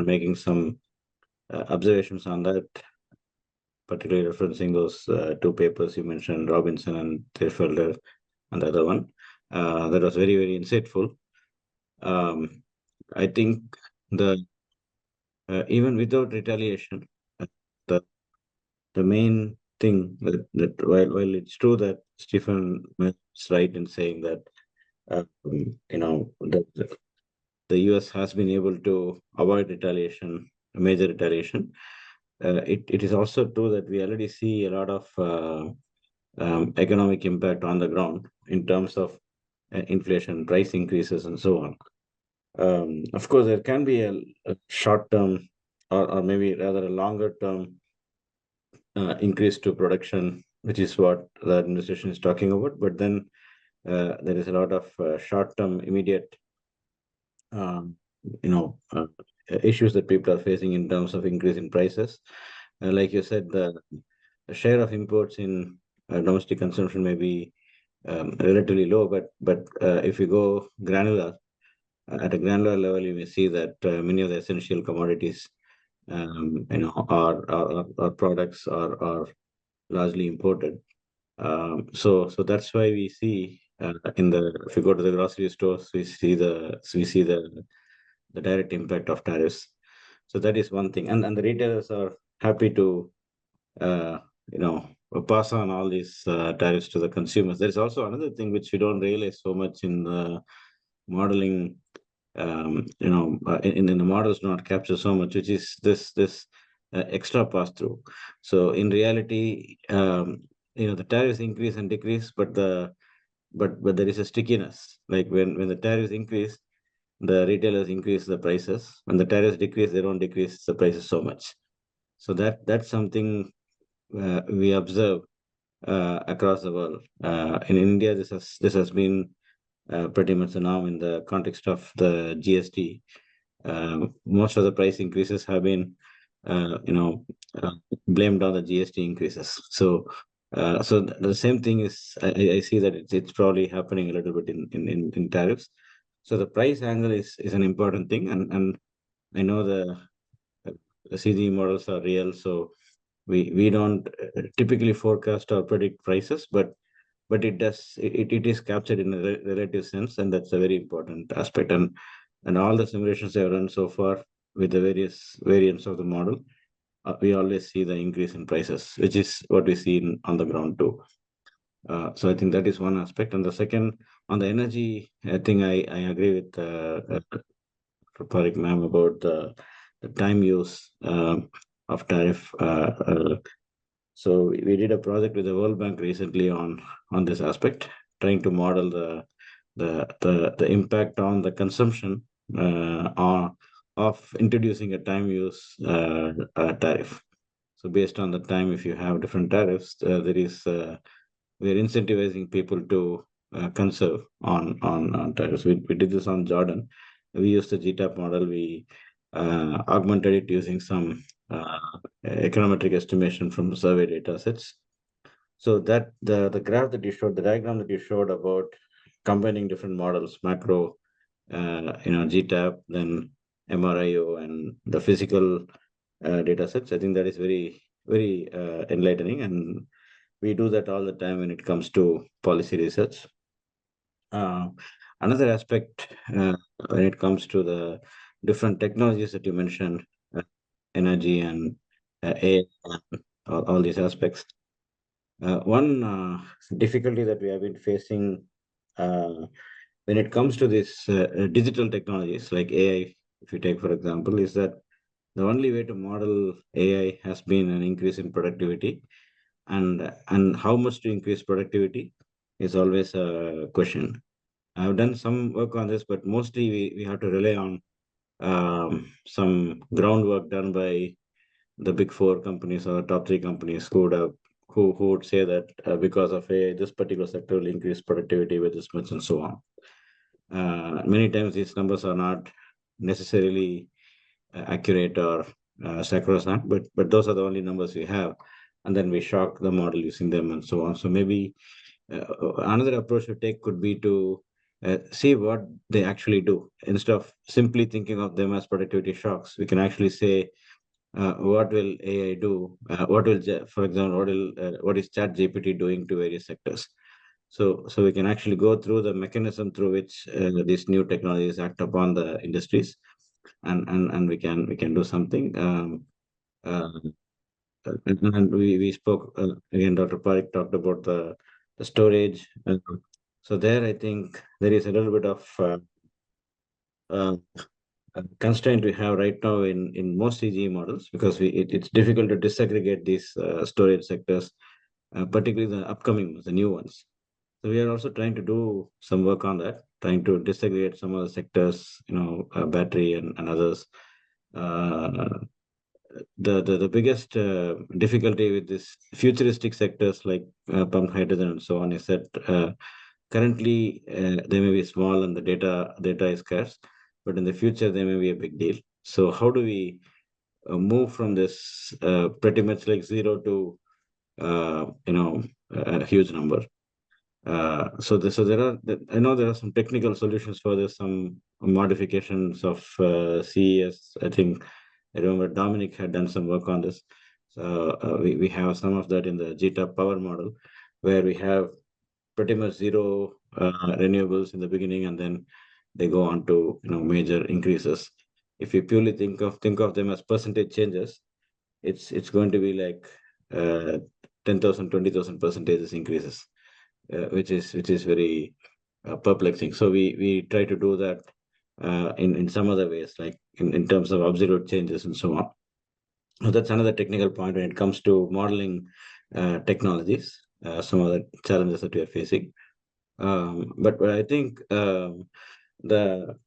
G: making some observations on that, particularly referencing those two papers you mentioned, Robinson and Thierfelder, and the other one. That was very, very insightful. I think even without retaliation, the main thing that while it's true that Stephen is right in saying that the US has been able to avoid retaliation, major retaliation. It is also true that we already see a lot of economic impact on the ground in terms of inflation, price increases, and so on. Of course, there can be a short-term or maybe rather a longer-term increase to production, which is what the administration is talking about. But then there is a lot of short-term, immediate, issues that people are facing in terms of increase in prices. Like you said, the share of imports in domestic consumption may be relatively low, but if you go granular, at a granular level, you may see that many of the essential commodities, our products are largely imported. So that's why we see if you go to the grocery stores, we see the direct impact of tariffs. So that is one thing, and the retailers are happy to pass on all these tariffs to the consumers. There is also another thing which we don't realize so much in the modeling. In the models do not capture so much, which is this extra pass through. So in reality, the tariffs increase and decrease, but there is a stickiness. Like when the tariffs increase, the retailers increase the prices. When the tariffs decrease, they don't decrease the prices so much. So that's something we observe across the world. In India, this has been pretty much the norm in the context of the GST. Most of the price increases have been, blamed on the GST increases. So the same thing is, I see that it's probably happening a little bit in tariffs. So the price angle is an important thing, and I know the CG models are real, so we don't typically forecast or predict prices, but it is captured in a relative sense, and that's a very important aspect. And all the simulations I have run so far with the various variants of the model, we always see the increase in prices, which is what we see on the ground too. So I think that is one aspect. And the second, on the energy, I think I agree with Parikh ma'am about the time use of tariff. So we did a project with the World Bank recently on this aspect, trying to model the impact on the consumption of introducing a time use tariff. So based on the time, if you have different tariffs, we're incentivizing people to conserve on tariffs. We did this on Jordan. We used the GTAP model. We augmented it using some econometric estimation from survey data sets. So that the graph that you showed, the diagram that you showed about combining different models, macro, GTAP, then MRIO, and the physical data sets, I think that is very, very enlightening. And we do that all the time when it comes to policy research. Another aspect when it comes to the different technologies that you mentioned, energy and AI, all these aspects. One difficulty that we have been facing when it comes to this digital technologies like AI, if you take for example, is that the only way to model AI has been an increase in productivity, and how much to increase productivity is always a question. I've done some work on this, but mostly we have to rely on some groundwork done by the big four companies or top three companies who would say that because of AI, this particular sector will increase productivity with this much and so on. Many times these numbers are not necessarily accurate or sacrosanct, but those are the only numbers we have, and then we shock the model using them and so on. So maybe another approach to take could be to see what they actually do. Instead of simply thinking of them as productivity shocks, we can actually say, what will AI do? For example, what is ChatGPT doing to various sectors? So we can actually go through the mechanism through which these new technologies act upon the industries, and we can do something. And we spoke again. Dr. Parikh talked about the storage. So there, I think there is a little bit of constraint we have right now in most CGE models, because it's difficult to disaggregate these storage sectors, particularly the upcoming ones, the new ones. So we are also trying to do some work on that, trying to disaggregate some of the sectors, battery and others. The biggest difficulty with this futuristic sectors like pumped hydrogen and so on is that currently they may be small and the data is scarce, but in the future they may be a big deal. So how do we move from this pretty much like zero to a huge number? So there are, I know there are some technical solutions for this, some modifications of CES. I think I remember Dominic had done some work on this. So we have some of that in the GTAP power model, where we have pretty much zero renewables in the beginning, and then they go on to major increases. If you purely think of them as percentage changes, it's going to be like 10,000, 20,000 percentages increases, which is very perplexing. So we try to do that in some other ways, like in terms of absolute changes and so on. So that's another technical point when it comes to modeling technologies, some of the challenges that we are facing. But I think the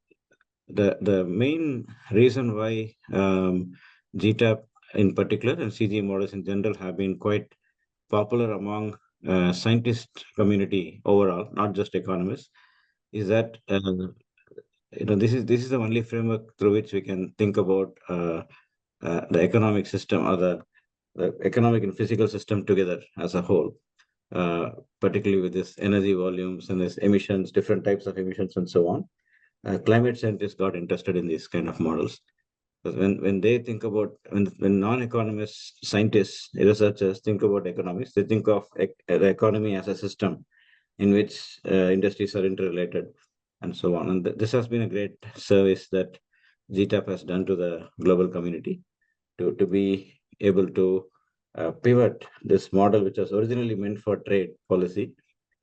G: main reason why GTAP in particular and CG models in general have been quite popular among scientist community overall, not just economists, is that this is the only framework through which we can think about the economic system, or the economic and physical system together as a whole, particularly with this energy volumes and this emissions, different types of emissions and so on. Climate scientists got interested in these kind of models. Because when they think about, when non-economists, scientists, researchers think about economics, they think of the economy as a system in which industries are interrelated and so on. And this has been a great service that GTAP has done to the global community to be able to pivot this model, which was originally meant for trade policy,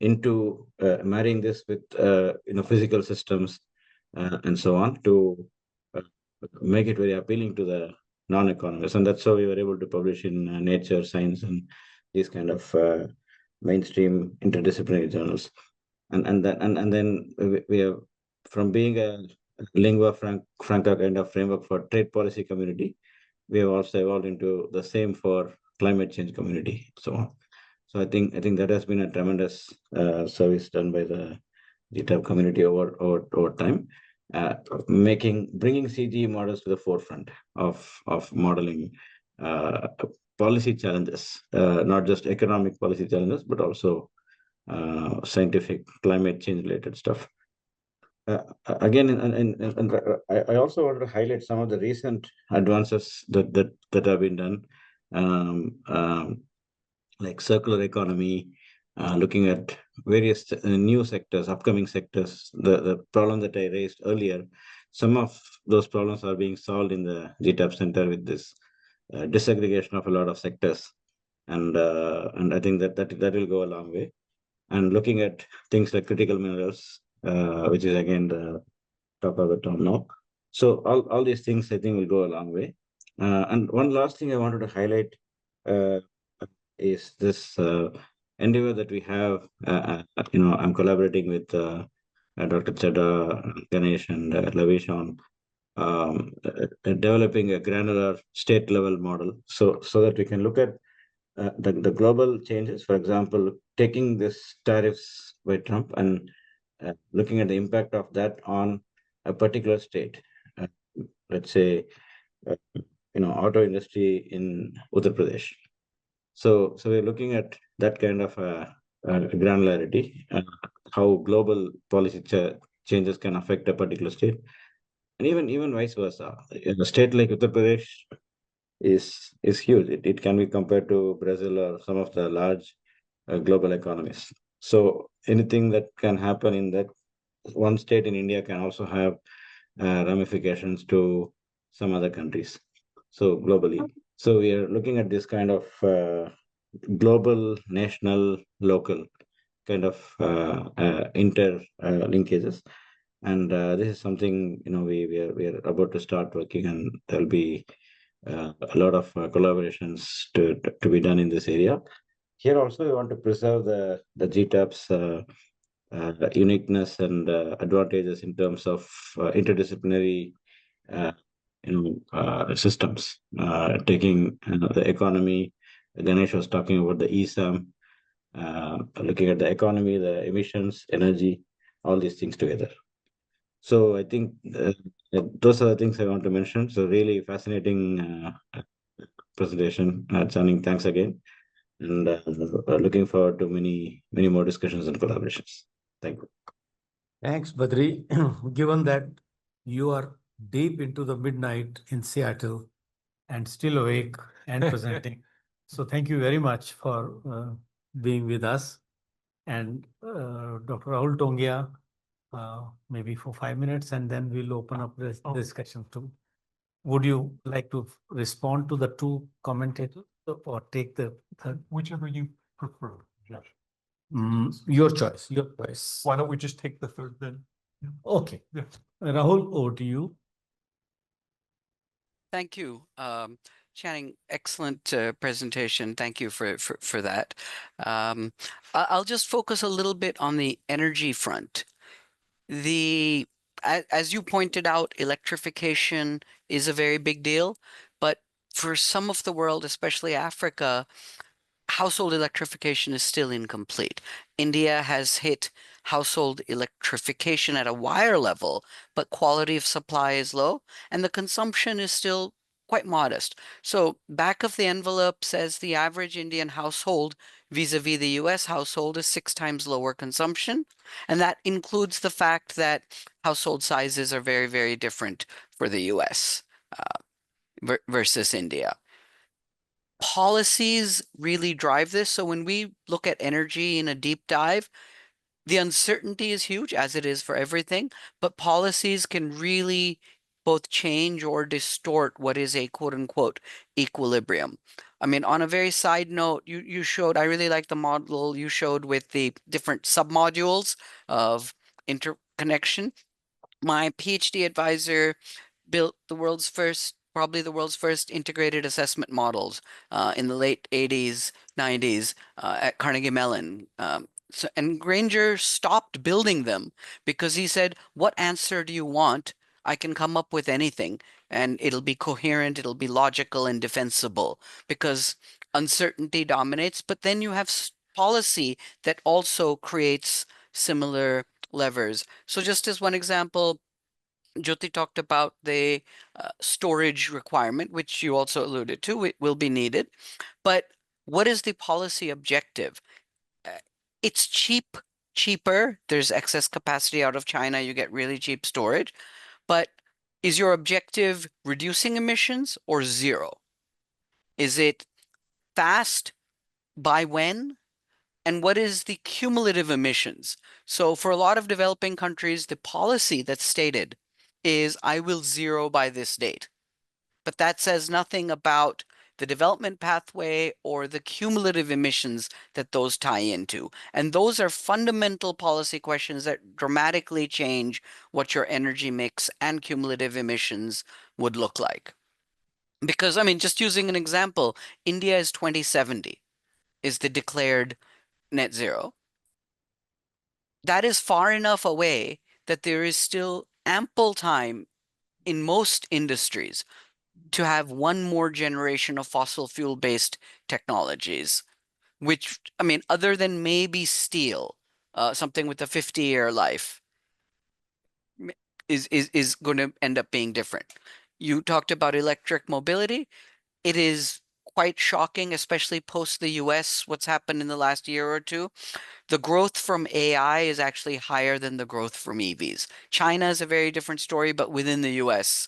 G: into marrying this with physical systems and so on, to make it very appealing to the non-economists. And that's how we were able to publish in Nature, Science, and these kind of mainstream interdisciplinary journals. And then we have, from being a lingua franca kind of framework for trade policy community, we have also evolved into the same for climate change community, so on. So I think that has been a tremendous service done by the GTAP community over time, bringing CGE models to the forefront of modeling policy challenges, not just economic policy challenges, but also scientific climate change related stuff. Again, and I also wanted to highlight some of the recent advances that have been done, like circular economy, looking at various new sectors, upcoming sectors. The problem that I raised earlier, some of those problems are being solved in the GTAP Center with this disaggregation of a lot of sectors, and I think that will go a long way. And looking at things like critical minerals, which is again the top of the town now. So all these things I think will go a long way. And one last thing I wanted to highlight is this endeavor that we have, I'm collaborating with Dr. Chadha, Ganesh, and Lavish on developing a granular state level model, so that we can look at the global changes. For example, taking this tariffs by Trump and looking at the impact of that on a particular state. Let's say, auto industry in Uttar Pradesh. So we're looking at that kind of granularity, how global policy changes can affect a particular state, and even vice versa. In a state like Uttar Pradesh is huge. It can be compared to Brazil or some of the large global economies. So anything that can happen in that one state in India can also have ramifications to some other countries. So globally. So we are looking at this kind of global, national, local kind of inter linkages. And this is something, we are about to start working, and there'll be a lot of collaborations to be done in this area. Here also, we want to preserve the GTAP's uniqueness and advantages in terms of interdisciplinary systems, taking the economy. Ganesh was talking about the ESAM, looking at the economy, the emissions, energy, all these things together. So I think those are the things I want to mention. So really fascinating presentation, Channing. Thanks again, and looking forward to many more discussions and collaborations. Thank you.
H: Thanks, Badri. Given that you are deep into the midnight in Seattle and still awake and presenting, so thank you very much for being with us. And Dr. Rahul Tongia, maybe for 5 minutes, and then we'll open up this discussion too. Would you like to respond to the two commentators or take the third?
E: Whichever you prefer, Josh.
H: Your choice, your choice.
E: Why don't we just take the third then?
H: Okay.
E: Yeah.
H: Rahul, over to you.
I: Thank you. Channing, excellent presentation. Thank you for that. I'll just focus a little bit on the energy front. As you pointed out, electrification is a very big deal, but for some of the world, especially Africa, household electrification is still incomplete. India has hit household electrification at a wire level, but quality of supply is low and the consumption is still quite modest. So back of the envelope says the average Indian household vis-a-vis the US household is 6 times lower consumption. And that includes the fact that household sizes are very, very different for the US versus India. Policies really drive this. So when we look at energy in a deep dive, the uncertainty is huge, as it is for everything, but policies can really both change or distort what is a quote unquote equilibrium. I mean, on a very side note, you showed, I really like the model you showed with the different submodules of interconnection. My PhD advisor built probably the world's first integrated assessment models in the late 80s, 90s at Carnegie Mellon. And Granger stopped building them because he said, what answer do you want? I can come up with anything and it'll be coherent, it'll be logical and defensible, because uncertainty dominates. But then you have policy that also creates similar levers. So just as one example, Jyoti talked about the storage requirement, which you also alluded to. It will be needed. But what is the policy objective? It's cheaper. There's excess capacity out of China. You get really cheap storage. But is your objective reducing emissions or zero? Is it fast? By when? And what is the cumulative emissions? So for a lot of developing countries, the policy that's stated is I will zero by this date. But that says nothing about the development pathway or the cumulative emissions that those tie into. And those are fundamental policy questions that dramatically change what your energy mix and cumulative emissions would look like. Because, I mean, just using an example, India is 2070 is the declared net zero, that is far enough away that there is still ample time in most industries to have one more generation of fossil fuel-based technologies, which, I mean, other than maybe steel, something with a 50-year life, is going to end up being different. You talked about electric mobility. It is quite shocking, especially post the US, what's happened in the last year or two. The growth from AI is actually higher than the growth from EVs. China is a very different story, but within the US,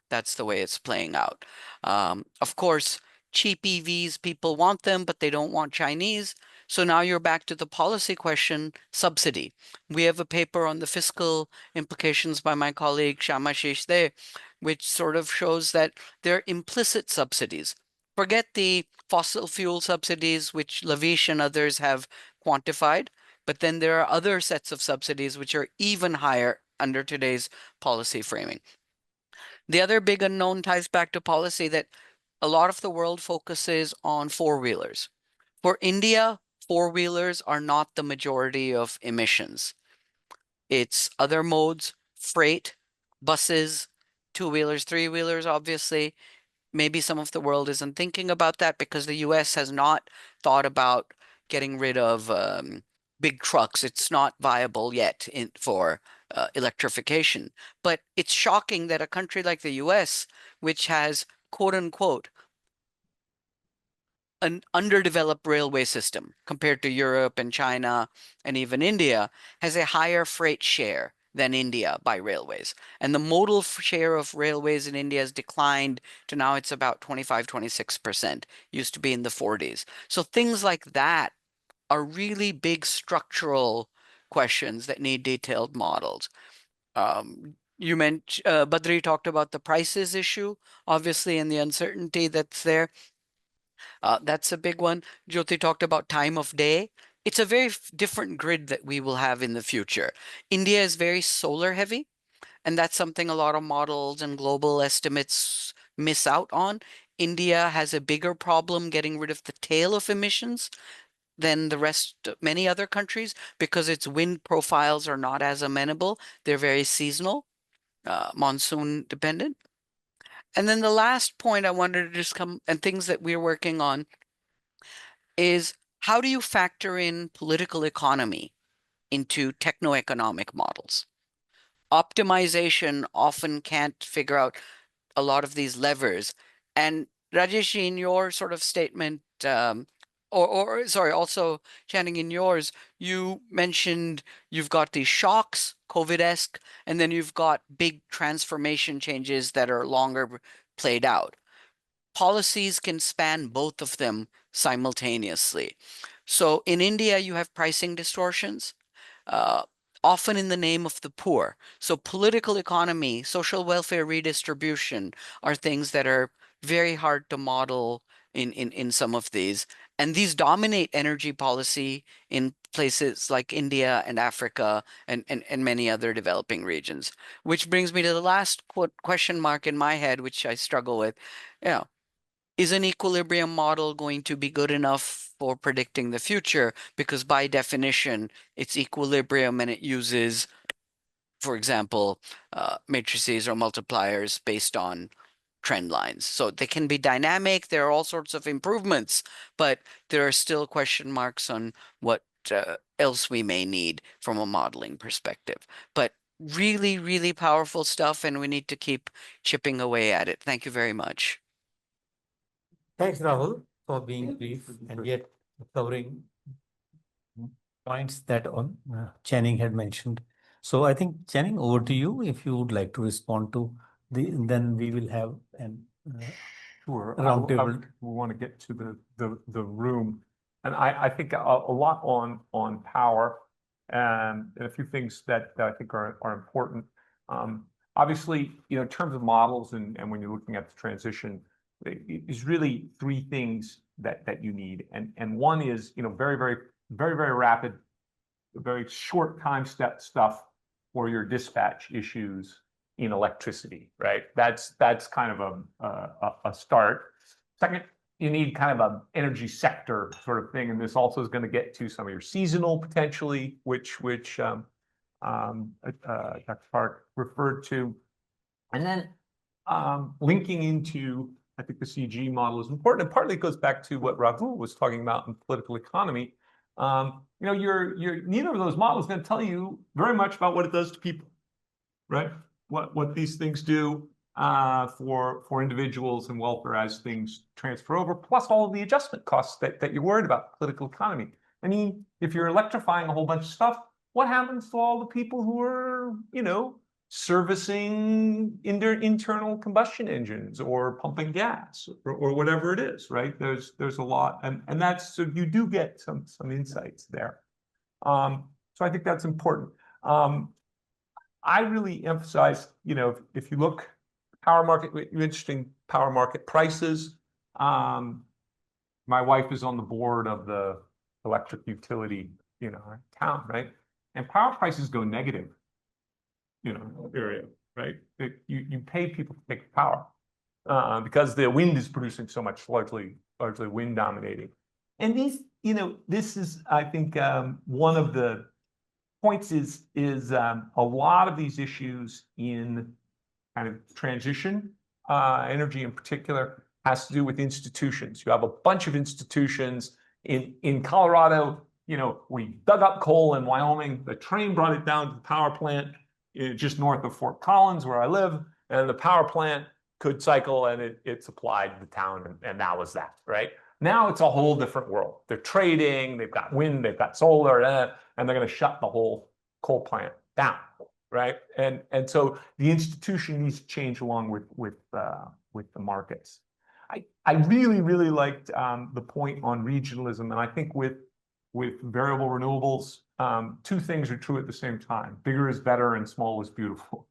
I: that's the way it's playing out. Of course, cheap EVs, people want them, but they don't want Chinese. So now you're back to the policy question, subsidy. We have a paper on the fiscal implications by my colleague Shyamashish there, which sort of shows that there are implicit subsidies. Forget the fossil fuel subsidies, which Lavish and others have quantified, but then there are other sets of subsidies which are even higher under today's policy framing. The other big unknown ties back to policy that a lot of the world focuses on four-wheelers. For India, four-wheelers are not the majority of emissions. It's other modes, freight, buses, two-wheelers, three-wheelers, obviously. Maybe some of the world isn't thinking about that because the US has not thought about getting rid of big trucks. It's not viable yet for electrification. But it's shocking that a country like the US, which has, quote unquote, an underdeveloped railway system compared to Europe and China and even India, has a higher freight share than India by railways. And the modal share of railways in India has declined to now it's about 25, 26%, used to be in the 40s. So things like that are really big structural questions that need detailed models. You mentioned, Badri talked about the prices issue, obviously, and the uncertainty that's there. That's a big one. Jyoti talked about time of day. It's a very different grid that we will have in the future. India is very solar heavy, and that's something a lot of models and global estimates miss out on. India has a bigger problem getting rid of the tail of emissions than the rest, many other countries, because its wind profiles are not as amenable. They're very seasonal, monsoon dependent. And then the last point I wanted to just come, and things that we're working on, is how do you factor in political economy into techno-economic models? Optimization often can't figure out a lot of these levers. And Rajesh, in your sort of statement, or sorry, also Channing, in yours, you mentioned you've got these shocks, COVID-esque, and then you've got big transformation changes that are longer played out. Policies can span both of them simultaneously. So in India, you have pricing distortions, often in the name of the poor. So political economy, social welfare redistribution are things that are very hard to model in some of these. And these dominate energy policy in places like India and Africa and many other developing regions. Which brings me to the last question mark in my head, which I struggle with. You know, is an equilibrium model going to be good enough for predicting the future? Because by definition, it's equilibrium and it uses, for example, matrices or multipliers based on trend lines. So they can be dynamic. There are all sorts of improvements, but there are still question marks on what else we may need from a modeling perspective. But really, really powerful stuff, and we need to keep chipping away at it. Thank you very much.
H: Thanks, Rahul, for being brief and yet covering points that Channing had mentioned. So I think, Channing, over to you if you would like to respond to then we will have an
E: Sure.
H: roundtable.
E: We want to get to the room, and I think a lot on power and a few things that I think are important. Obviously, in terms of models and when you're looking at the transition, is really three things that you need, and one is very rapid, very short time step stuff for your dispatch issues in electricity, right? That's kind of a start. Second you need kind of an energy sector sort of thing, and this also is going to get to some of your seasonal potentially, which Dr. Parikh referred to, and then linking into, I think the CG model is important, and partly it goes back to what Rahul was talking about in political economy. You know, neither of those models is going to tell you very much about what it does to people, right? What these things do for individuals and welfare as things transfer over, plus all of the adjustment costs that you're worried about political economy. I mean, if you're electrifying a whole bunch of stuff, what happens to all the people who are, you know, servicing internal combustion engines or pumping gas or whatever it is, right? There's a lot, and that's, so you do get some insights there. So I think that's important. I really emphasize, you know, if you look power market, interesting power market prices. My wife is on the board of the electric utility, you know, town, right? And power prices go negative, you know, area, right? You pay people to take power because the wind is producing so much, largely wind dominating. And these, you know, this is, I think, one of the points is a lot of these issues in kind of transition, energy in particular, has to do with institutions. You have a bunch of institutions in Colorado. You know, we dug up coal in Wyoming. The train brought it down to the power plant just north of Fort Collins, where I live, and the power plant could cycle, and it supplied the town, and that was that, right? Now it's a whole different world. They're trading, they've got wind, they've got solar, and they're going to shut the whole coal plant down, right? And so the institution needs to change along with the markets. I really liked the point on regionalism, and I think with variable renewables, two things are true at the same time. Bigger is better and small is beautiful.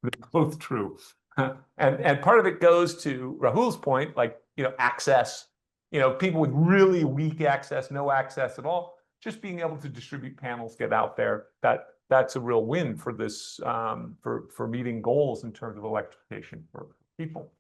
E: They're both true. And part of it goes to Rahul's point, like, you know, access, you know, people with really weak access, no access at all, just being able to distribute panels, get out there, that's a real win for this, for meeting goals in terms of electrification for people.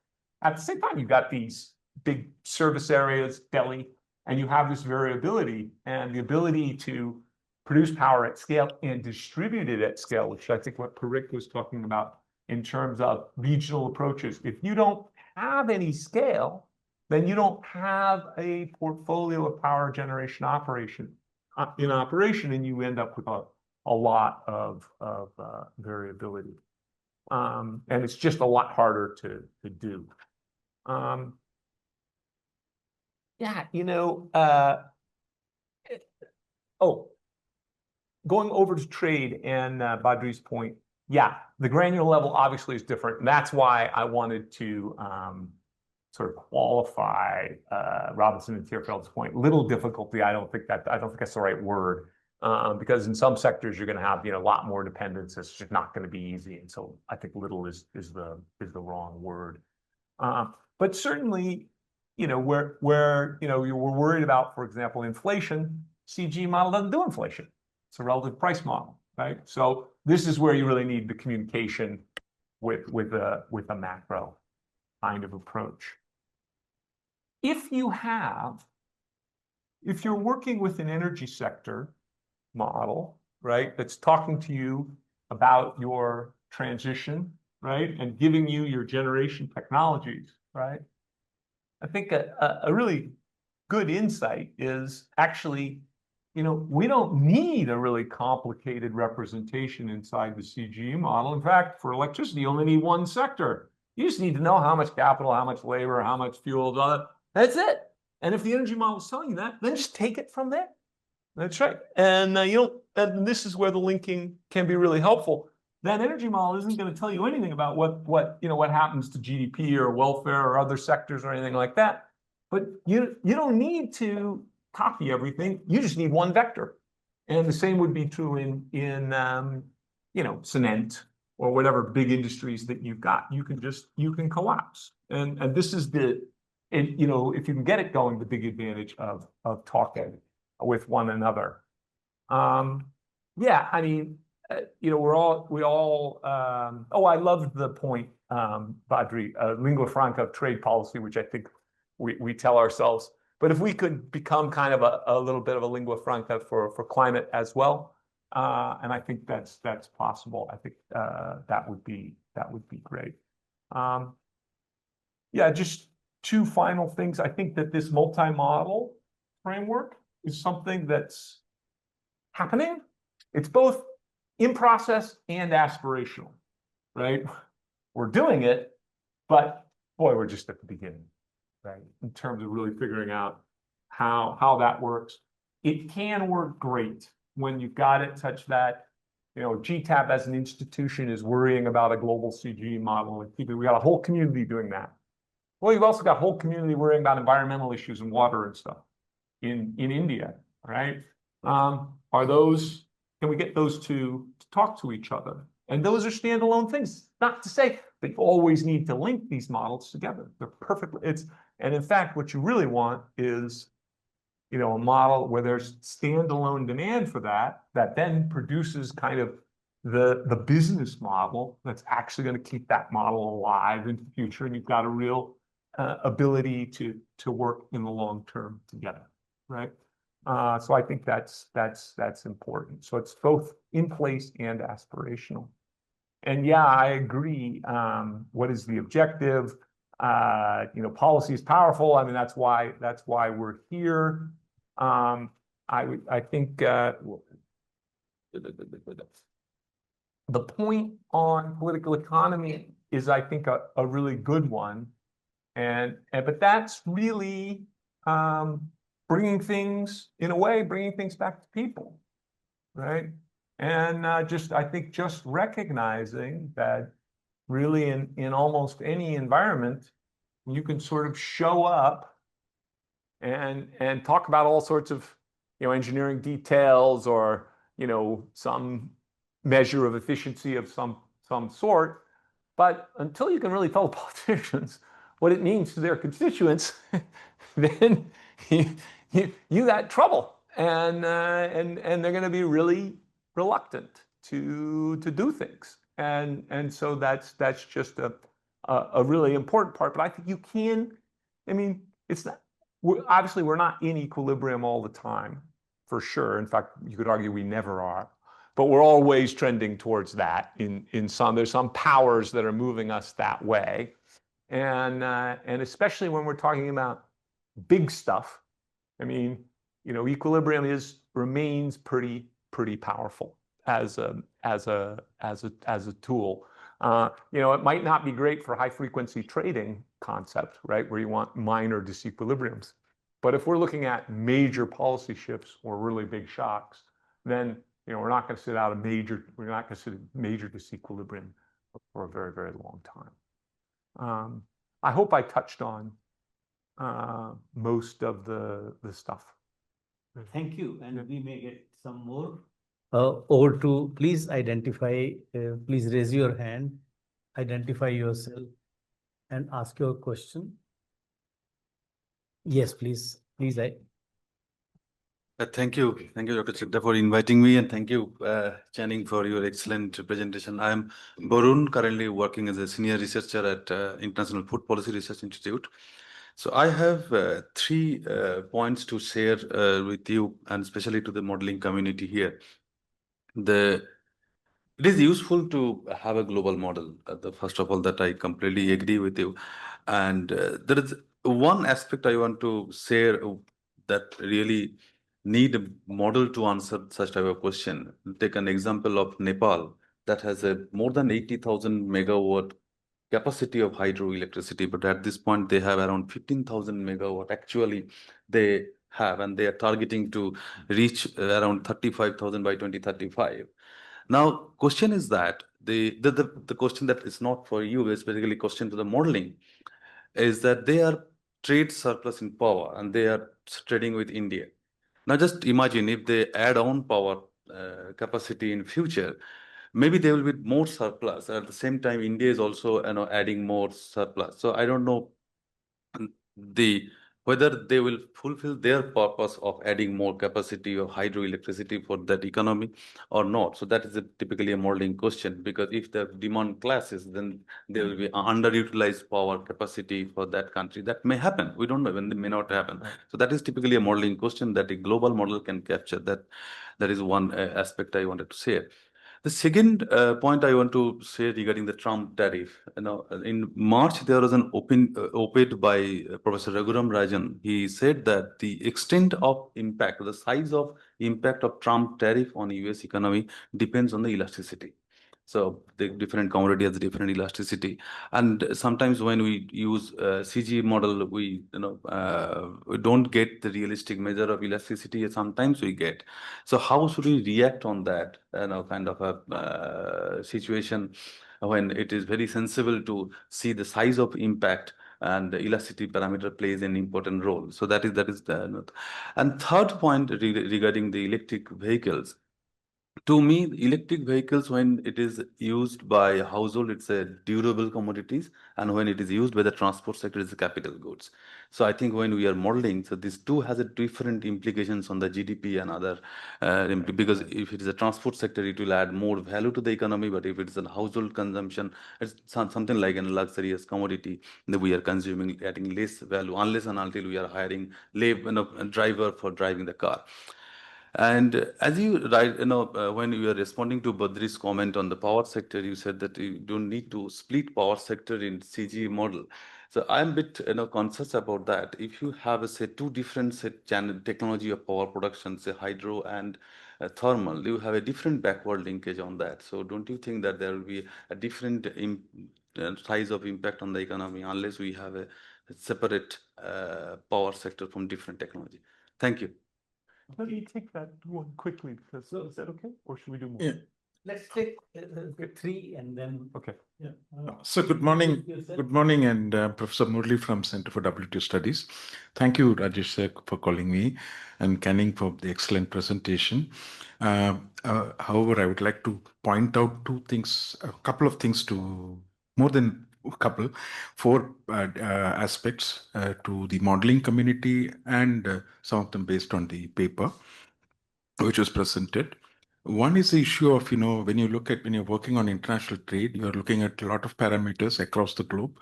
E: At the same time, you've got these big service areas, Delhi, and you have this variability and the ability to produce power at scale and distribute it at scale, which I think what Parikh was talking about in terms of regional approaches. If you don't have any scale, then you don't have a portfolio of power generation in operation, and you end up with a lot of variability. And it's just a lot harder to do. Yeah, you know, going over to trade and Badri's point, yeah, the granular level obviously is different. And that's why I wanted to sort of qualify Robinson and Tierfeld's point. Little difficulty, I don't think that's the right word, because in some sectors you're going to have, you know, a lot more dependence. It's just not going to be easy, and so I think little is the wrong word. But certainly, you know, where you know we're worried about, for example, inflation, CG model doesn't do inflation. It's a relative price model, right? So this is where you really need the communication with a macro kind of approach. If you're working with an energy sector model, right, that's talking to you about your transition, right, and giving you your generation technologies, right, I think a really good insight is actually, you know, we don't need a really complicated representation inside the CGE model. In fact, for electricity, you only need one sector. You just need to know how much capital, how much labor, how much fuel, that's it. And if the energy model is telling you that, then just take it from there. That's right. And you know, and this is where the linking can be really helpful. That energy model isn't going to tell you anything about what happens to GDP or welfare or other sectors or anything like that. But you don't need to copy everything. You just need one vector. And the same would be true in you know, cement or whatever big industries that you've got. You can collapse. And this is you know, if you can get it going, the big advantage of talking with one another. Yeah, I mean, you know, we all I loved the point, Badri, lingua franca of trade policy, which I think we tell ourselves. But if we could become kind of a little bit of a lingua franca for climate as well, and I think that's possible. I think that would be great. Yeah, just two final things. I think that this multi-model framework is something that's happening. It's both in process and aspirational, right? We're doing it, but boy, we're just at the beginning, right? In terms of really figuring out how that works. It can work great when you've got it such that, you know, GTAP as an institution is worrying about a global CG model, and we got a whole community doing that. Well, you've also got a whole community worrying about environmental issues and water and stuff in India, right? Can we get those two to talk to each other? And those are standalone things. Not to say that you always need to link these models together. They're perfectly, and in fact, what you really want is, you know, a model where there's standalone demand for that then produces kind of the business model that's actually going to keep that model alive in the future. And you've got a real ability to work in the long term together, right? So I think that's important. So it's both in place and aspirational. And yeah, I agree. What is the objective? You know, policy is powerful. I mean, that's why we're here. I think the point on political economy is, I think, a really good one. But that's really bringing things back to people, right? And I think just recognizing that really in almost any environment, you can sort of show up and talk about all sorts of, you know, engineering details or, you know, some measure of efficiency of some sort. But until you can really tell the politicians what it means to their constituents, then you got trouble, and they're going to be really reluctant to do things, and so that's just a really important part. But I think you can. I mean, it's not. Obviously, we're not in equilibrium all the time, for sure. In fact, you could argue we never are. But we're always trending towards that. There's some powers that are moving us that way. And especially when we're talking about big stuff, I mean, you know, equilibrium remains pretty powerful as a tool. You know, it might not be great for high frequency trading concept, right, where you want minor disequilibriums. But if we're looking at major policy shifts or really big shocks, then, you know, we're not going to sit major disequilibrium for a very, very long time. I hope I touched on most of the stuff.
B: Thank you, and we may get some more.
H: Over to, please identify, please raise your hand, identify yourself and ask your question. Yes, please.
J: Thank you, Dr. Chadha, for inviting me, and thank you, Channing, for your excellent presentation. I am Barun, currently working as a senior researcher at International Food Policy Research Institute. So I have 3 points to share with you, and especially to the modeling community here. It is useful to have a global model. First of all, that I completely agree with you. And there is one aspect I want to share that really need a model to answer such type of question. Take an example of Nepal that has a more than 80,000 megawatt capacity of hydroelectricity, but at this point they have around 15,000 megawatt actually they have, and they are targeting to reach around 35,000 by 2035. Now, question is that the question that is not for you, is basically question to the modeling, is that they are trade surplus in power and they are trading with India. Now, just imagine if they add on power capacity in future, maybe there will be more surplus. At the same time, India is also adding more surplus. So I don't know the whether they will fulfill their purpose of adding more capacity of hydroelectricity for that economy or not. So that is typically a modeling question, because if the demand clashes, then there will be underutilized power capacity for that country. That may happen. We don't know when it may not happen. So that is typically a modeling question that a global model can capture. That is one aspect I wanted to say. The second point I want to say regarding the Trump tariff, in March there was an op-ed by Professor Raghuram Rajan. He said that the extent of impact, the size of impact of Trump tariff on US economy depends on the elasticity. So the different commodity has different elasticity, and sometimes when we use CG model, we don't get the realistic measure of elasticity. Sometimes we get. So how should we react on that kind of a situation when it is very sensible to see the size of impact, and the elasticity parameter plays an important role. So that is the and third point regarding the electric vehicles. To me, electric vehicles, when it is used by household, it's a durable commodities, and when it is used by the transport sector, it's a capital goods. So I think when we are modeling, so this too has a different implications on the GDP and other, because if it is a transport sector, it will add more value to the economy. But if it's a household consumption, it's something like a luxurious commodity that we are consuming, adding less value unless and until we are hiring a driver for driving the car. And as you when you were responding to Badri's comment on the power sector, you said that you don't need to split power sector in CG model. So I'm a bit conscious about that. If you have say two different channel technology of power production, say hydro and thermal, you have a different backward linkage on that. So don't you think that there will be a different size of impact on the economy unless we have a separate power sector from different technology? Thank you.
E: Let me take that one quickly, because is that okay? Or should we do more?
H: Yeah. Let's take three and then.
E: Okay.
H: Yeah.
K: So good morning, and Professor Murli from Center for WTO Studies. Thank you, Rajesh sir, for calling me, and Canning for the excellent presentation. However, I would like to point out a couple of things more than a couple, four aspects to the modeling community, and some of them based on the paper which was presented. One is the issue of, when you're working on international trade, you're looking at a lot of parameters across the globe.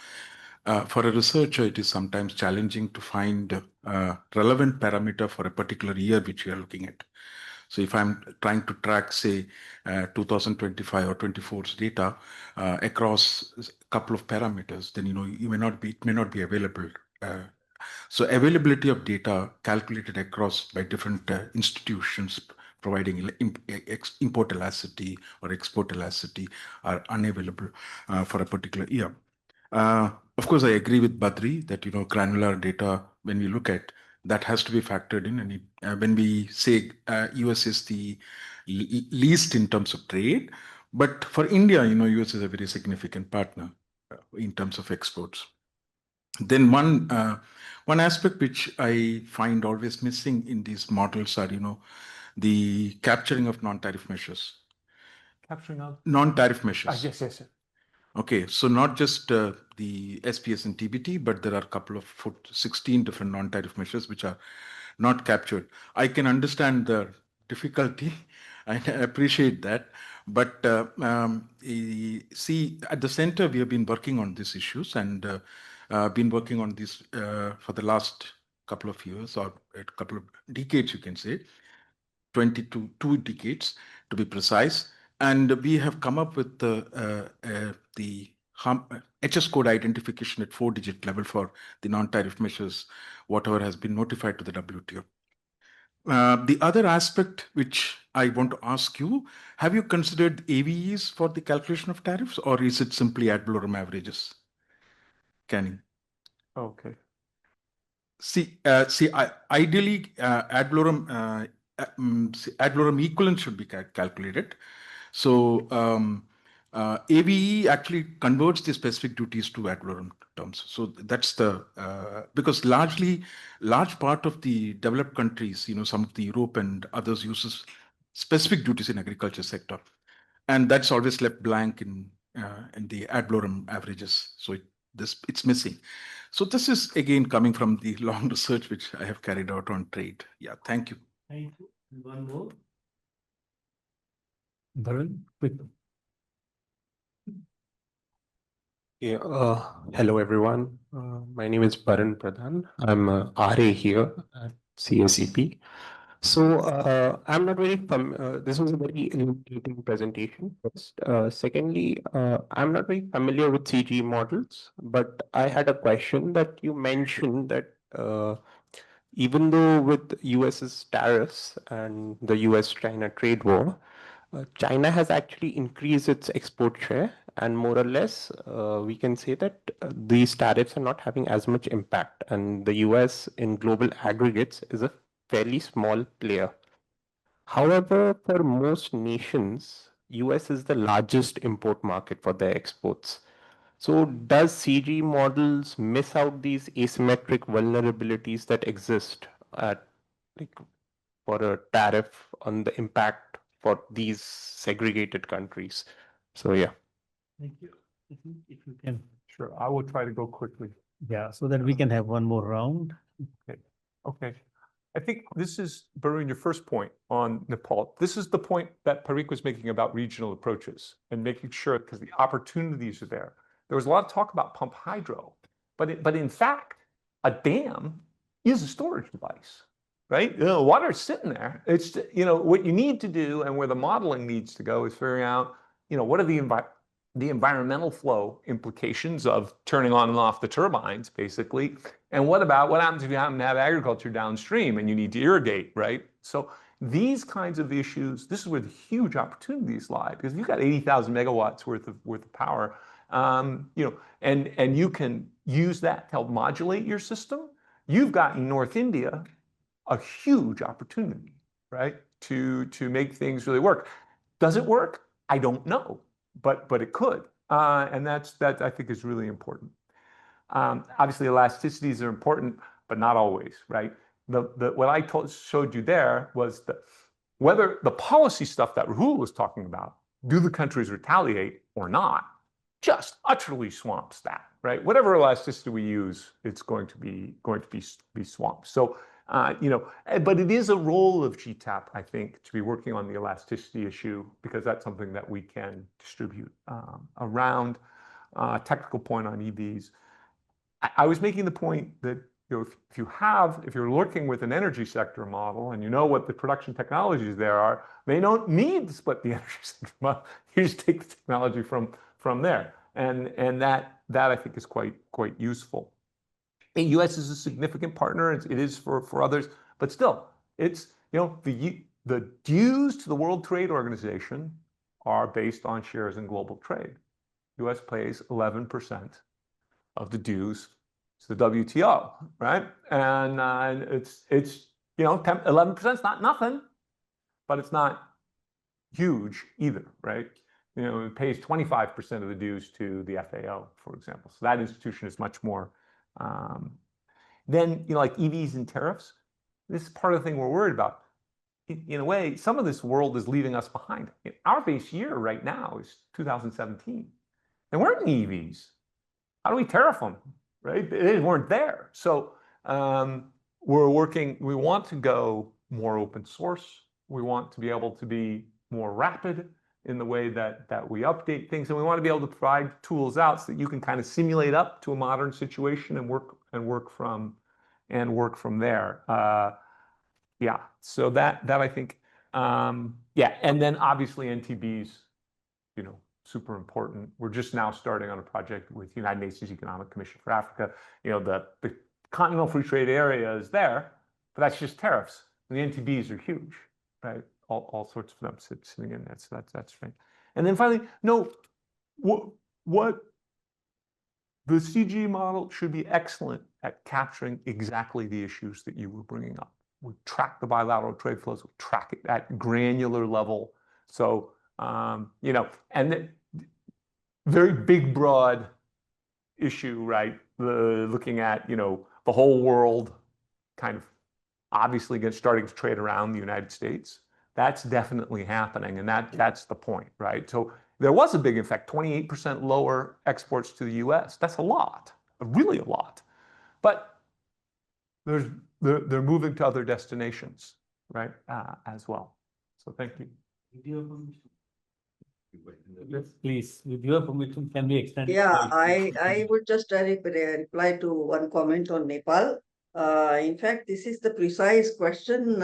K: For a researcher, it is sometimes challenging to find a relevant parameter for a particular year which you are looking at. So if I'm trying to track, say, 2025 or 24's data across a couple of parameters, then it may not be available. So availability of data calculated across by different institutions providing import elasticity or export elasticity are unavailable for a particular year. Of course, I agree with Badri that granular data, when we look at, that has to be factored in. And when we say US is the least in terms of trade, but for India, US is a very significant partner in terms of exports. Then one aspect which I find always missing in these models are, the capturing of non-tariff measures.
E: Capturing of
K: non-tariff measures.
E: Yes.
K: Okay, so not just the SPS and TBT, but there are a couple of 16 different non-tariff measures which are not captured. I can understand the difficulty, and I appreciate that. But see, at the center, we have been working on these issues, and been working on this for the last couple of years, or a couple of decades, you can say, 2 decades to be precise. And we have come up with the HS code identification at 4-digit level for the non-tariff measures, whatever has been notified to the WTO. The other aspect which I want to ask you, have you considered AVEs for the calculation of tariffs, or is it simply ad valorem averages? Canning.
E: Okay.
K: Ideally, ad valorem equivalent should be calculated. So AVE actually converts the specific duties to ad valorem terms. So that's because large part of the developed countries, some of the Europe and others uses specific duties in agriculture sector, and that's always left blank in the ad valorem averages. So it's missing. So this is again coming from the long research which I have carried out on trade. Yeah, thank you.
H: Thank you. One more. Varun, quick.
L: Yeah, hello everyone. My name is Baran Pradhan. I'm a RA here at CSEP. So I'm not very this was a very illuminating presentation first. Secondly, I'm not very familiar with CG models, but I had a question that you mentioned that even though with US's tariffs and the US-China trade war, China has actually increased its export share, and more or less, we can say that these tariffs are not having as much impact, and the US in global aggregates is a fairly small player. However, for most nations, US is the largest import market for their exports. So does CG models miss out these asymmetric vulnerabilities that exist at like for a tariff on the impact for these segregated countries? So yeah.
H: Thank you. If you can.
E: Sure, I will try to go quickly.
H: Yeah, so that we can have one more round.
E: Okay. I think this is, Barun, your first point on Nepal. This is the point that Parikh was making about regional approaches and making sure, because the opportunities are there. There was a lot of talk about pump hydro, but in fact, a dam is a storage device, right? Water's sitting there. It's, what you need to do and where the modeling needs to go is figuring out, what are the environmental flow implications of turning on and off the turbines, basically. And what happens if you happen to have agriculture downstream and you need to irrigate, right? So these kinds of issues, this is where the huge opportunities lie, because you've got 80,000 megawatts worth of power, and you can use that to help modulate your system. You've got in North India a huge opportunity, right, to make things really work. Does it work? I don't know. But it could, and that I think is really important. Obviously, elasticities are important, but not always, right? What I showed you there was whether the policy stuff that Rahul was talking about, do the countries retaliate or not, just utterly swamps that, right? Whatever elasticity we use, it's going to be swamped. So. But it is a role of GTAP, I think, to be working on the elasticity issue, because that's something that we can distribute around. Technical point on EVs. I was making the point that if you're working with an energy sector model and you know what the production technologies there are, they don't need to split the energy sector model. You just take the technology from there, and that I think is quite useful. The U.S. is a significant partner. It is for others, but still, it's the dues to the World Trade Organization are based on shares in global trade. U.S. pays 11% of the dues to the WTO, right? And it's 11% is not nothing, but it's not huge either, right? It pays 25% of the dues to the FAO, for example. So that institution is much more. Then, like EVs and tariffs, this is part of the thing we're worried about. In a way, some of this world is leaving us behind. Our base year right now is 2017. There weren't any EVs. How do we tariff them, right? They weren't there. So we want to go more open source. We want to be able to be more rapid in the way that we update things, and we want to be able to provide tools out so that you can kind of simulate up to a modern situation and work from there. Yeah, so that I think, yeah, and then obviously NTBs, super important. We're just now starting on a project with United Nations Economic Commission for Africa. The continental free trade area is there, but that's just tariffs. And the NTBs are huge, right? All sorts of them sitting in there. So that's right. And then finally, what the CG model should be excellent at capturing exactly the issues that you were bringing up. We track the bilateral trade flows. We track it at granular level. So and the very big, broad issue, right? Looking at the whole world, kind of obviously starting to trade around the United States. That's definitely happening, and that's the point, right? So there was a big effect, 28% lower exports to the U.S. That's a lot, really a lot. But they're moving to other destinations, right, as well. So thank you.
B: With your permission. Yes, please, with your permission, can we extend?
A: Yeah, I would just reply to one comment on Nepal. In fact, this is the precise question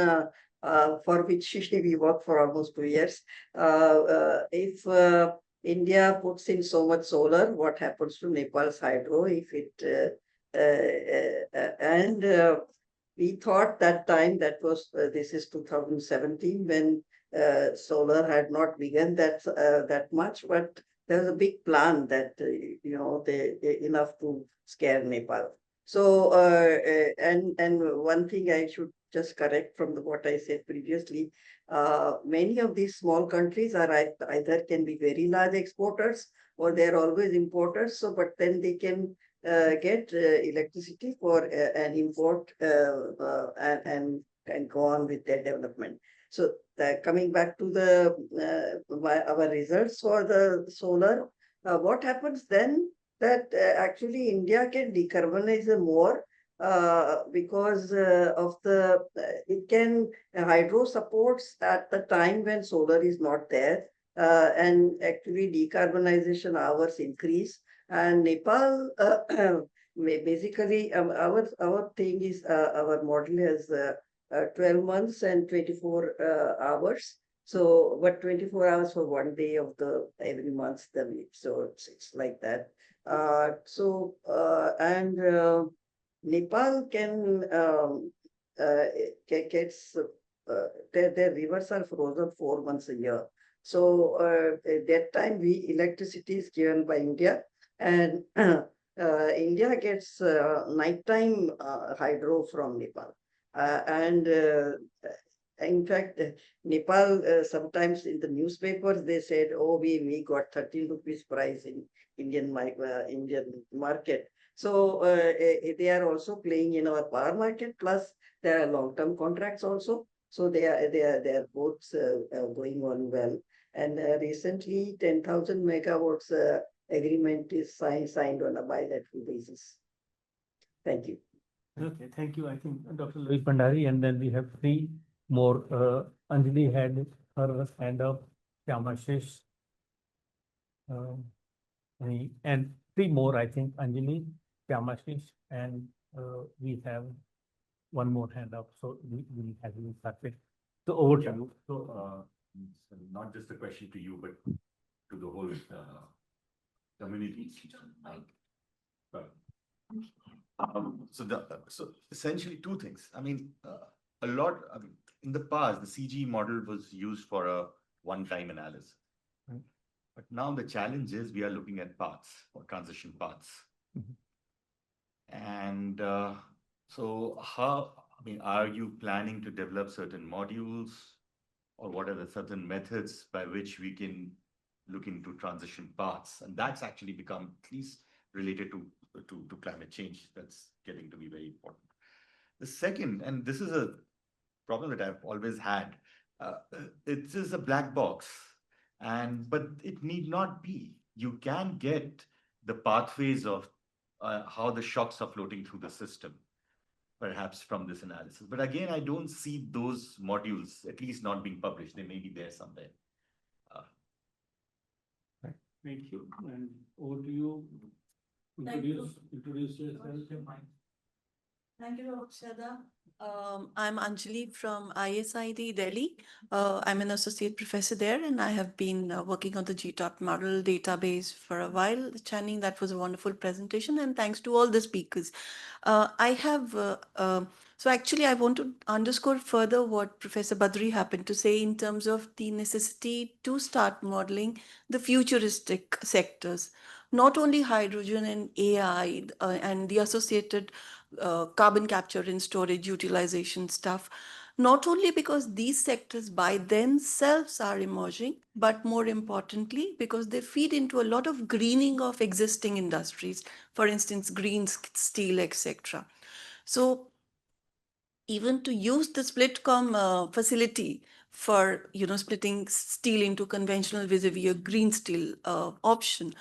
A: for which we worked for almost 2 years. If India puts in so much solar, what happens to Nepal's hydro if it we thought that time, that was this is 2017, when solar had not begun that much, but there was a big plan that they enough to scare Nepal. So and one thing I should just correct from what I said previously, many of these small countries are either can be very large exporters or they're always importers. So, but then they can get electricity for an import and go on with their development. So coming back to our results for the solar, what happens then that actually India can decarbonize more because of the it can hydro supports at the time when solar is not there, and actually decarbonization hours increase. And Nepal, basically, our thing is our model is 12 months and 24 hours. So, but 24 hours for 1 day of the every month the week. So it's like that. Nepal can gets their rivers are frozen 4 months a year. So at that time electricity is given by India, and India gets nighttime hydro from Nepal. In fact, Nepal, sometimes in the newspapers, they said, oh, we got 13 rupees price in Indian market. So they are also playing in our power market, plus there are long-term contracts also. So they are both going on well. And recently 10,000 megawatts agreement is signed on a bilateral basis. Thank you.
B: Okay, thank you. I think Dr. Louis Pandari, and then we have 3 more. Anjali had her hand up, Shyamashish, and 3 more, I think, Anjali, Shyamashish, and we have 1 more hand up. So we will have you started. So over to you.
D: So not just a question to you, but to the whole community. So essentially 2 things. I mean, in the past, the CG model was used for a one-time analysis.
E: Right.
D: But now the challenge is we are looking at paths or transition paths. And so are you planning to develop certain modules, or what are the certain methods by which we can look into transition paths? And that's actually become at least related to climate change. That's getting to be very important. The second, and this is a problem that I've always had, it is a black box, but it need not be. You can get the pathways of how the shocks are floating through the system, perhaps from this analysis. But again, I don't see those modules, at least not being published. They may be there somewhere.
B: Thank you. And over to you. Introduce yourself.
M: Thank you, Dr. Chadha. I'm Anjali from ISID Delhi. I'm an associate professor there, and I have been working on the GTAP model database for a while. Channing, that was a wonderful presentation, and thanks to all the speakers. So actually, I want to underscore further what Professor Badri happened to say in terms of the necessity to start modeling the futuristic sectors, not only hydrogen and AI and the associated carbon capture and storage utilization stuff, not only because these sectors by themselves are emerging, but more importantly, because they feed into a lot of greening of existing industries, for instance, green steel, etc. So even to use the SplitCom facility for splitting steel into conventional vis-a-vis a green steel option,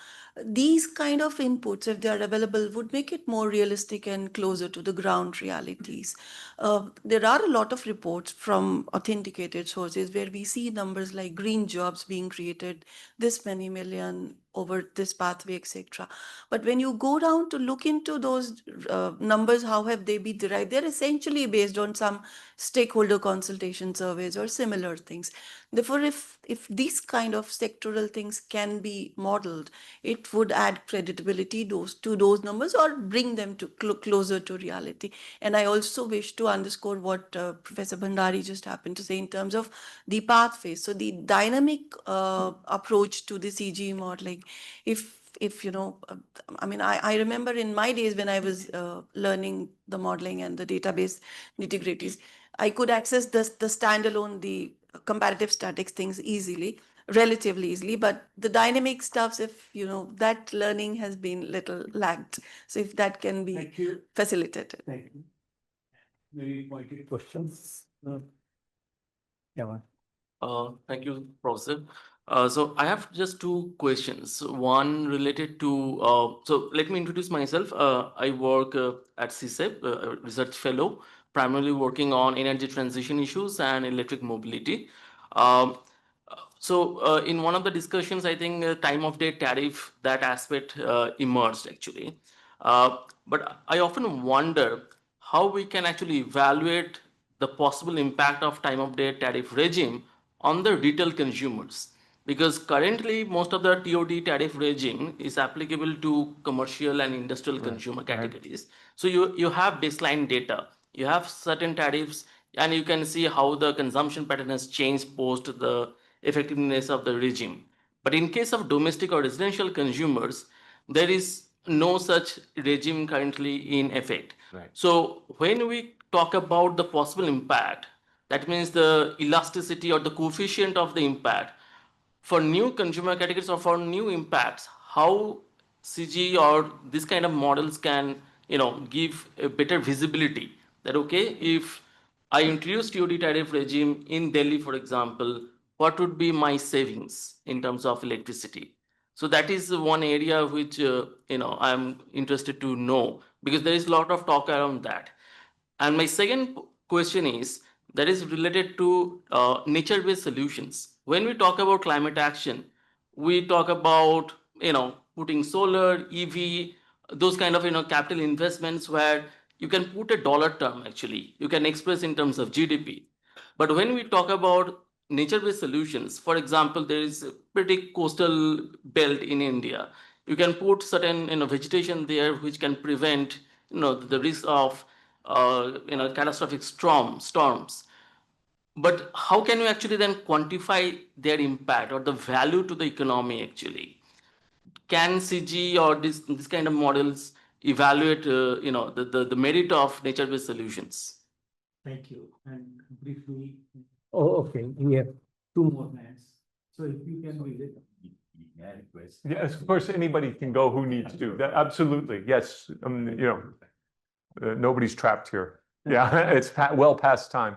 M: These kind of inputs, if they are available, would make it more realistic and closer to the ground realities. There are a lot of reports from authenticated sources where we see numbers like green jobs being created, this many million over this pathway, etc. But when you go down to look into those numbers, how have they been derived? They're essentially based on some stakeholder consultation surveys or similar things. Therefore, if these kind of sectoral things can be modeled, it would add credibility to those numbers or bring them to closer to reality. And I also wish to underscore what Professor Bhandari just happened to say in terms of the pathways. So the dynamic approach to the CG modeling, if you know, I mean, I remember in my days when I was learning the modeling and the database nitty-gritties, I could access the standalone, the comparative statics things easily, relatively easily, but the dynamic stuffs, if you know, that learning has been little lagged. So if that can be facilitated.
H: Thank you. Very pointed questions. Yeah.
N: Thank you, Professor. So I have just two questions. One related to, so let me introduce myself. I work at CSEP, research fellow, primarily working on energy transition issues and electric mobility. So in one of the discussions, I think time of day tariff, that aspect emerged actually. But I often wonder how we can actually evaluate the possible impact of time of day tariff regime on the retail consumers, because currently most of the TOD tariff regime is applicable to commercial and industrial consumer categories. So you have baseline data, you have certain tariffs, and you can see how the consumption pattern has changed post the effectiveness of the regime. But in case of domestic or residential consumers, there is no such regime currently in effect.
E: Right.
N: So when we talk about the possible impact, that means the elasticity or the coefficient of the impact for new consumer categories or for new impacts, how CG or this kind of models can, give a better visibility that, okay, if I introduce TOD tariff regime in Delhi, for example, what would be my savings in terms of electricity? So that is one area which, I'm interested to know, because there is a lot of talk around that. And my second question is that is related to nature-based solutions. When we talk about climate action, we talk about putting solar, EV, those kind of capital investments where you can put a dollar term actually. You can express in terms of GDP. But when we talk about nature-based solutions, for example, there is a pretty coastal belt in India. You can put certain vegetation there which can prevent the risk of catastrophic storms. But how can we actually then quantify their impact or the value to the economy actually? Can CG or this kind of models evaluate the merit of nature-based solutions?
H: Thank you. And briefly, okay, we have two more hands. So if you can read it.
E: Yes, of course, anybody can go who needs to. Absolutely, yes. Nobody's trapped here. Yeah, it's well past time.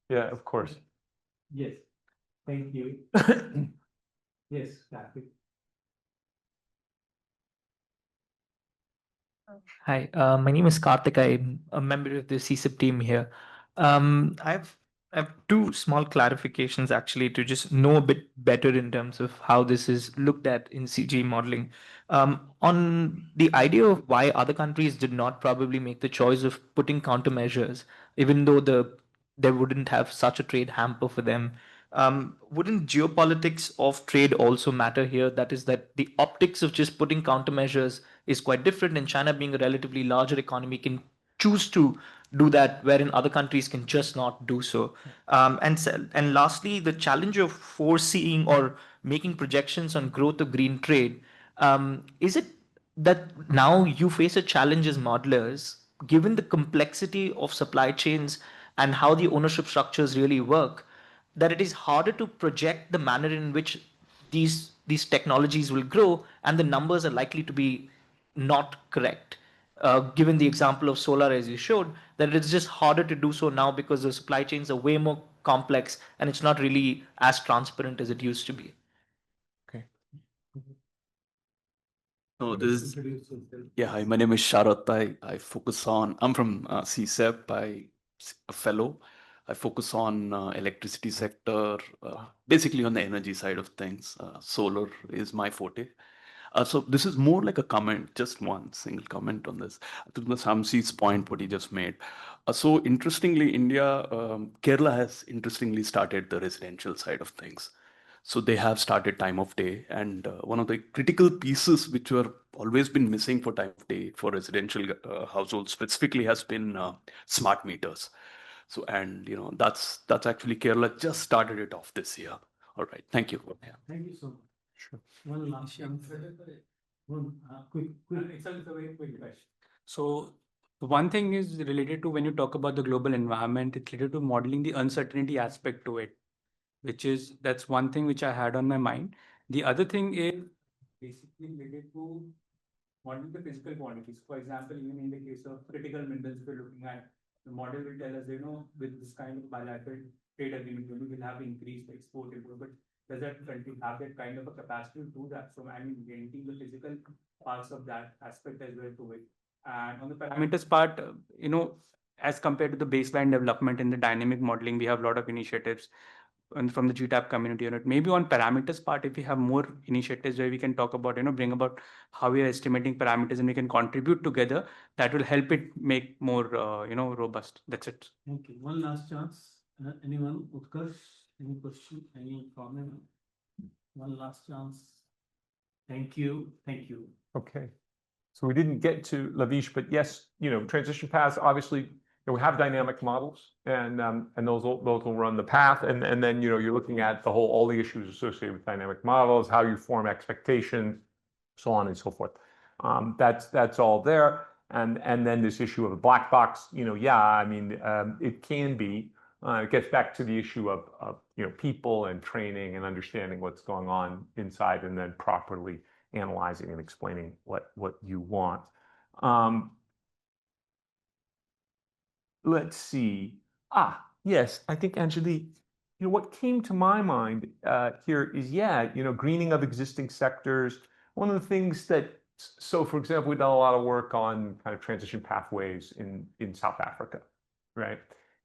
E: Yeah, of course.
H: Yes, thank you. Yes, Karthik.
O: Hi, my name is Karthik. I'm a member of the CSEP team here. I have two small clarifications actually to just know a bit better in terms of how this is looked at in CG modeling. On the idea of why other countries did not probably make the choice of putting countermeasures, even though they wouldn't have such a trade hamper for them. Wouldn't geopolitics of trade also matter here? That is that the optics of just putting countermeasures is quite different, and China being a relatively larger economy can choose to do that, wherein other countries can just not do so. And lastly, the challenge of foreseeing or making projections on growth of green trade, is it that now you face a challenge as modelers, given the complexity of supply chains and how the ownership structures really work, that it is harder to project the manner in which these technologies will grow, and the numbers are likely to be not correct? Given the example of solar, as you showed, that it's just harder to do so now because the supply chains are way more complex and it's not really as transparent as it used to be.
E: Okay.
P: So yeah, hi, my name is Sharat. I focus on, I'm from CSEP, a fellow. I focus on electricity sector, basically on the energy side of things. Solar is my forte. So this is more like a comment, just one single comment on this. To the Samsi's point, what he just made. So interestingly, Kerala has interestingly started the residential side of things. So they have started time of day, and one of the critical pieces which were always been missing for time of day for residential households specifically has been smart meters. So, and that's actually Kerala just started it off this year. All right, thank you. Yeah.
B: Thank you so much. Sure. One last quick question.
Q: So one thing is related to when you talk about the global environment, it's related to modeling the uncertainty aspect to it, that's one thing which I had on my mind. The other thing is basically related to modeling the physical quantities. For example, even in the case of critical minerals, we're looking at the model will tell us, with this kind of bilateral trade agreement, we will have increased export import, but does that country have that kind of a capacity to do that? So I mean, guaranteeing the physical parts of that aspect as well to it. And on the parameters part, as compared to the baseline development in the dynamic modeling, we have a lot of initiatives and from the GTAP community unit. Maybe on parameters part, if we have more initiatives where we can talk about, bring about how we are estimating parameters and we can contribute together, that will help it make more, robust. That's it.
B: Thank you. One last chance. Anyone? Utkarsh, any question? Any comment? One last chance. Thank you. Thank you.
E: Okay. So we didn't get to Lavish, but yes, transition paths, obviously, we have dynamic models and those will run the path. And then, you're looking at all the issues associated with dynamic models, how you form expectations, so on and so forth. That's all there. And then this issue of a black box, it can be, it gets back to the issue of people and training and understanding what's going on inside and then properly analyzing and explaining what you want. Let's see. Yes, I think Anjali, what came to my mind here is, greening of existing sectors. One of the things so for example, we've done a lot of work on kind of transition pathways in South Africa, right?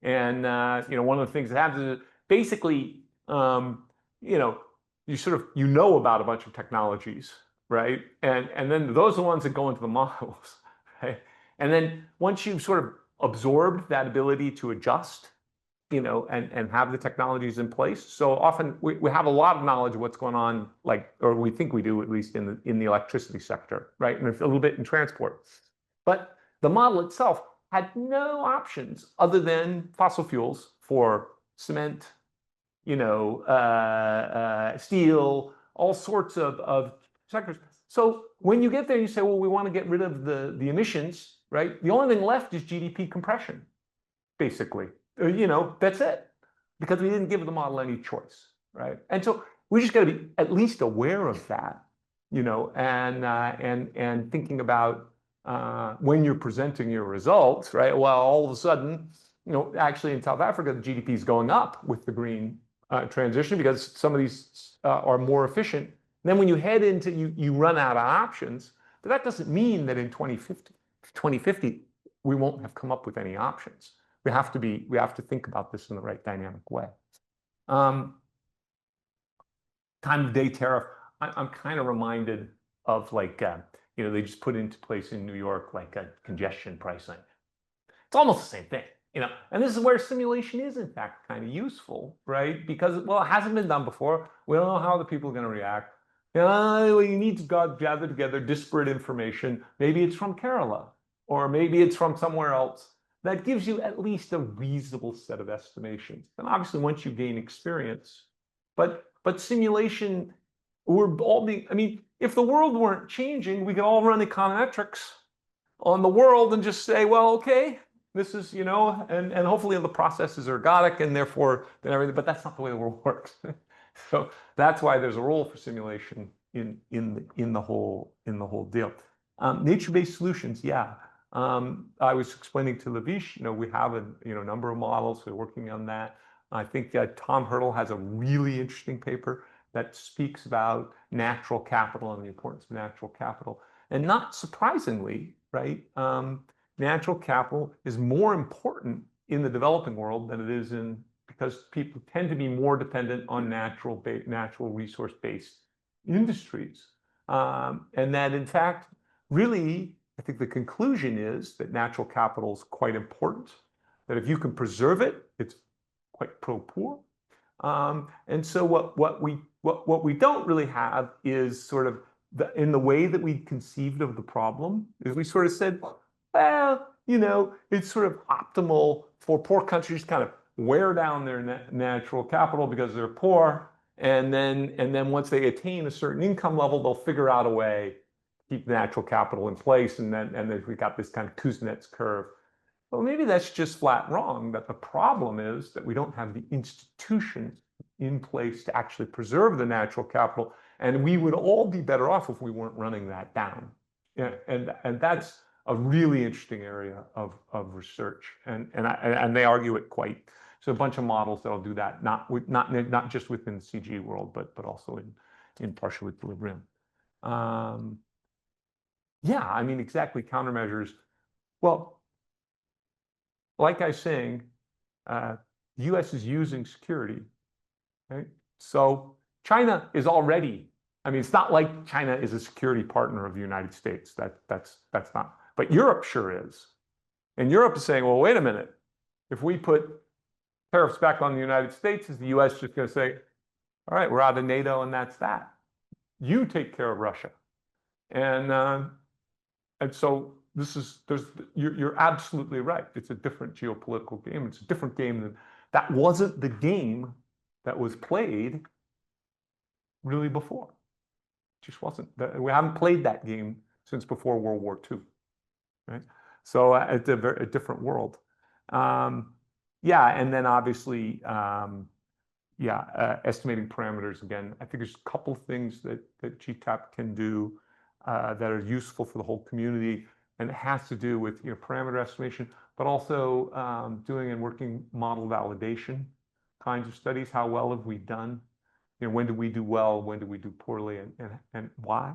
E: And, one of the things that happens is basically, you sort of, about a bunch of technologies, right? And then those are the ones that go into the models, right? And then once you've sort of absorbed that ability to adjust, and have the technologies in place. So often we have a lot of knowledge of what's going on, or we think we do, at least in the electricity sector, right? And a little bit in transport. But the model itself had no options other than fossil fuels for cement, steel, all sorts of sectors. So when you get there, you say, well, we want to get rid of the emissions, right? The only thing left is GDP compression, basically. That's it, because we didn't give the model any choice, right? And so we just got to be at least aware of that, and thinking about when you're presenting your results, right? Well, all of a sudden, actually in South Africa, the GDP is going up with the green transition because some of these are more efficient. And then when you head into, you run out of options, but that doesn't mean that in 2050, we won't have come up with any options. We have to think about this in the right dynamic way. Time of day tariff. I'm kind of reminded of they just put into place in New York like a congestion pricing. It's almost the same thing, and this is where simulation is in fact kind of useful, right? Because, well, it hasn't been done before. We don't know how the people are going to react. You need to gather together disparate information. Maybe it's from Kerala, or maybe it's from somewhere else. That gives you at least a reasonable set of estimations. And obviously, once you gain experience, but simulation, if the world weren't changing, we could all run econometrics on the world and just say, well, okay, this is, and hopefully the process is ergodic and therefore then everything, but that's not the way the world works. So that's why there's a role for simulation in the whole deal. Nature-based solutions, yeah. I was explaining to Lavish, we have a number of models. We're working on that. I think Tom Hurdle has a really interesting paper that speaks about natural capital and the importance of natural capital. And not surprisingly, right, natural capital is more important in the developing world than it is in, because people tend to be more dependent on natural resource-based industries. And that in fact, really, I think the conclusion is that natural capital is quite important, that if you can preserve it, it's quite pro-poor. And so what we don't really have is sort of in the way that we conceived of the problem, is we sort of said, well, you know, it's sort of optimal for poor countries to kind of wear down their natural capital because they're poor, and then once they attain a certain income level, they'll figure out a way to keep natural capital in place, and then we got this kind of Kuznets curve. Well, maybe that's just flat wrong. That the problem is that we don't have the institutions in place to actually preserve the natural capital, and we would all be better off if we weren't running that down. Yeah, and that's a really interesting area of research, and they argue it quite. So a bunch of models that'll do that, not just within the CG world, but also in partial equilibrium. Yeah, I mean, exactly, countermeasures. Well, like I was saying, the U.S. is using security, right? So China is already, I mean, it's not like China is a security partner of the United States. That's not, but Europe sure is. And Europe is saying, well, wait a minute, if we put tariffs back on the United States, is the U.S. just going to say, all right, we're out of NATO and that's that. You take care of Russia. And so you're absolutely right. It's a different geopolitical game. It's a different game that wasn't the game that was played really before. It just wasn't. We haven't played that game since before World War II, right? So it's a different world. Yeah, and then obviously, estimating parameters again. I think there's a couple of things that GTAP can do that are useful for the whole community, and it has to do with parameter estimation, but also doing and working model validation kinds of studies. How well have we done? When do we do well? When do we do poorly? And why?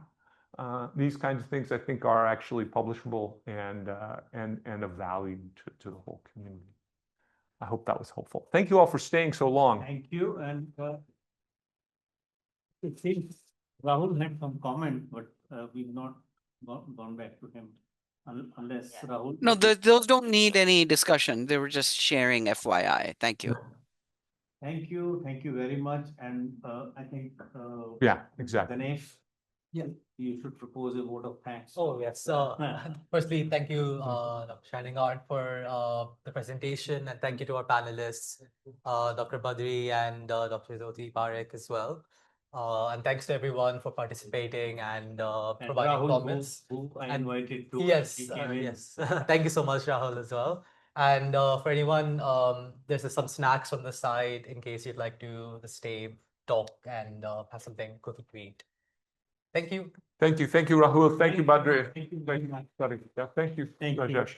E: These kinds of things I think are actually publishable and of value to the whole community. I hope that was helpful. Thank you all for staying so long.
B: Thank you. And it seems Rahul had some comment, but we've not gone back to him unless Rahul.
I: No, those don't need any discussion. They were just sharing FYI. Thank you.
B: Thank you. Thank you very much. And I think
E: yeah, exactly.
B: Ganesh, yeah, you should propose a vote of thanks.
C: Oh, yes. Firstly, thank you, Dr. Arndt, for the presentation, and thank you to our panelists, Dr. Badri and Dr. Jyoti Parikh as well. And thanks to everyone for participating and providing
B: Rahul,
C: comments.
B: who I invited to.
C: Yes, yes. Thank you so much, Rahul, as well. And for anyone, there's some snacks on the side in case you'd like to stay, talk, and have something quick to eat. Thank you.
E: Thank you. Thank you, Rahul. Thank you, Badri.
B: Thank you very much.
E: Thank you, Rajesh.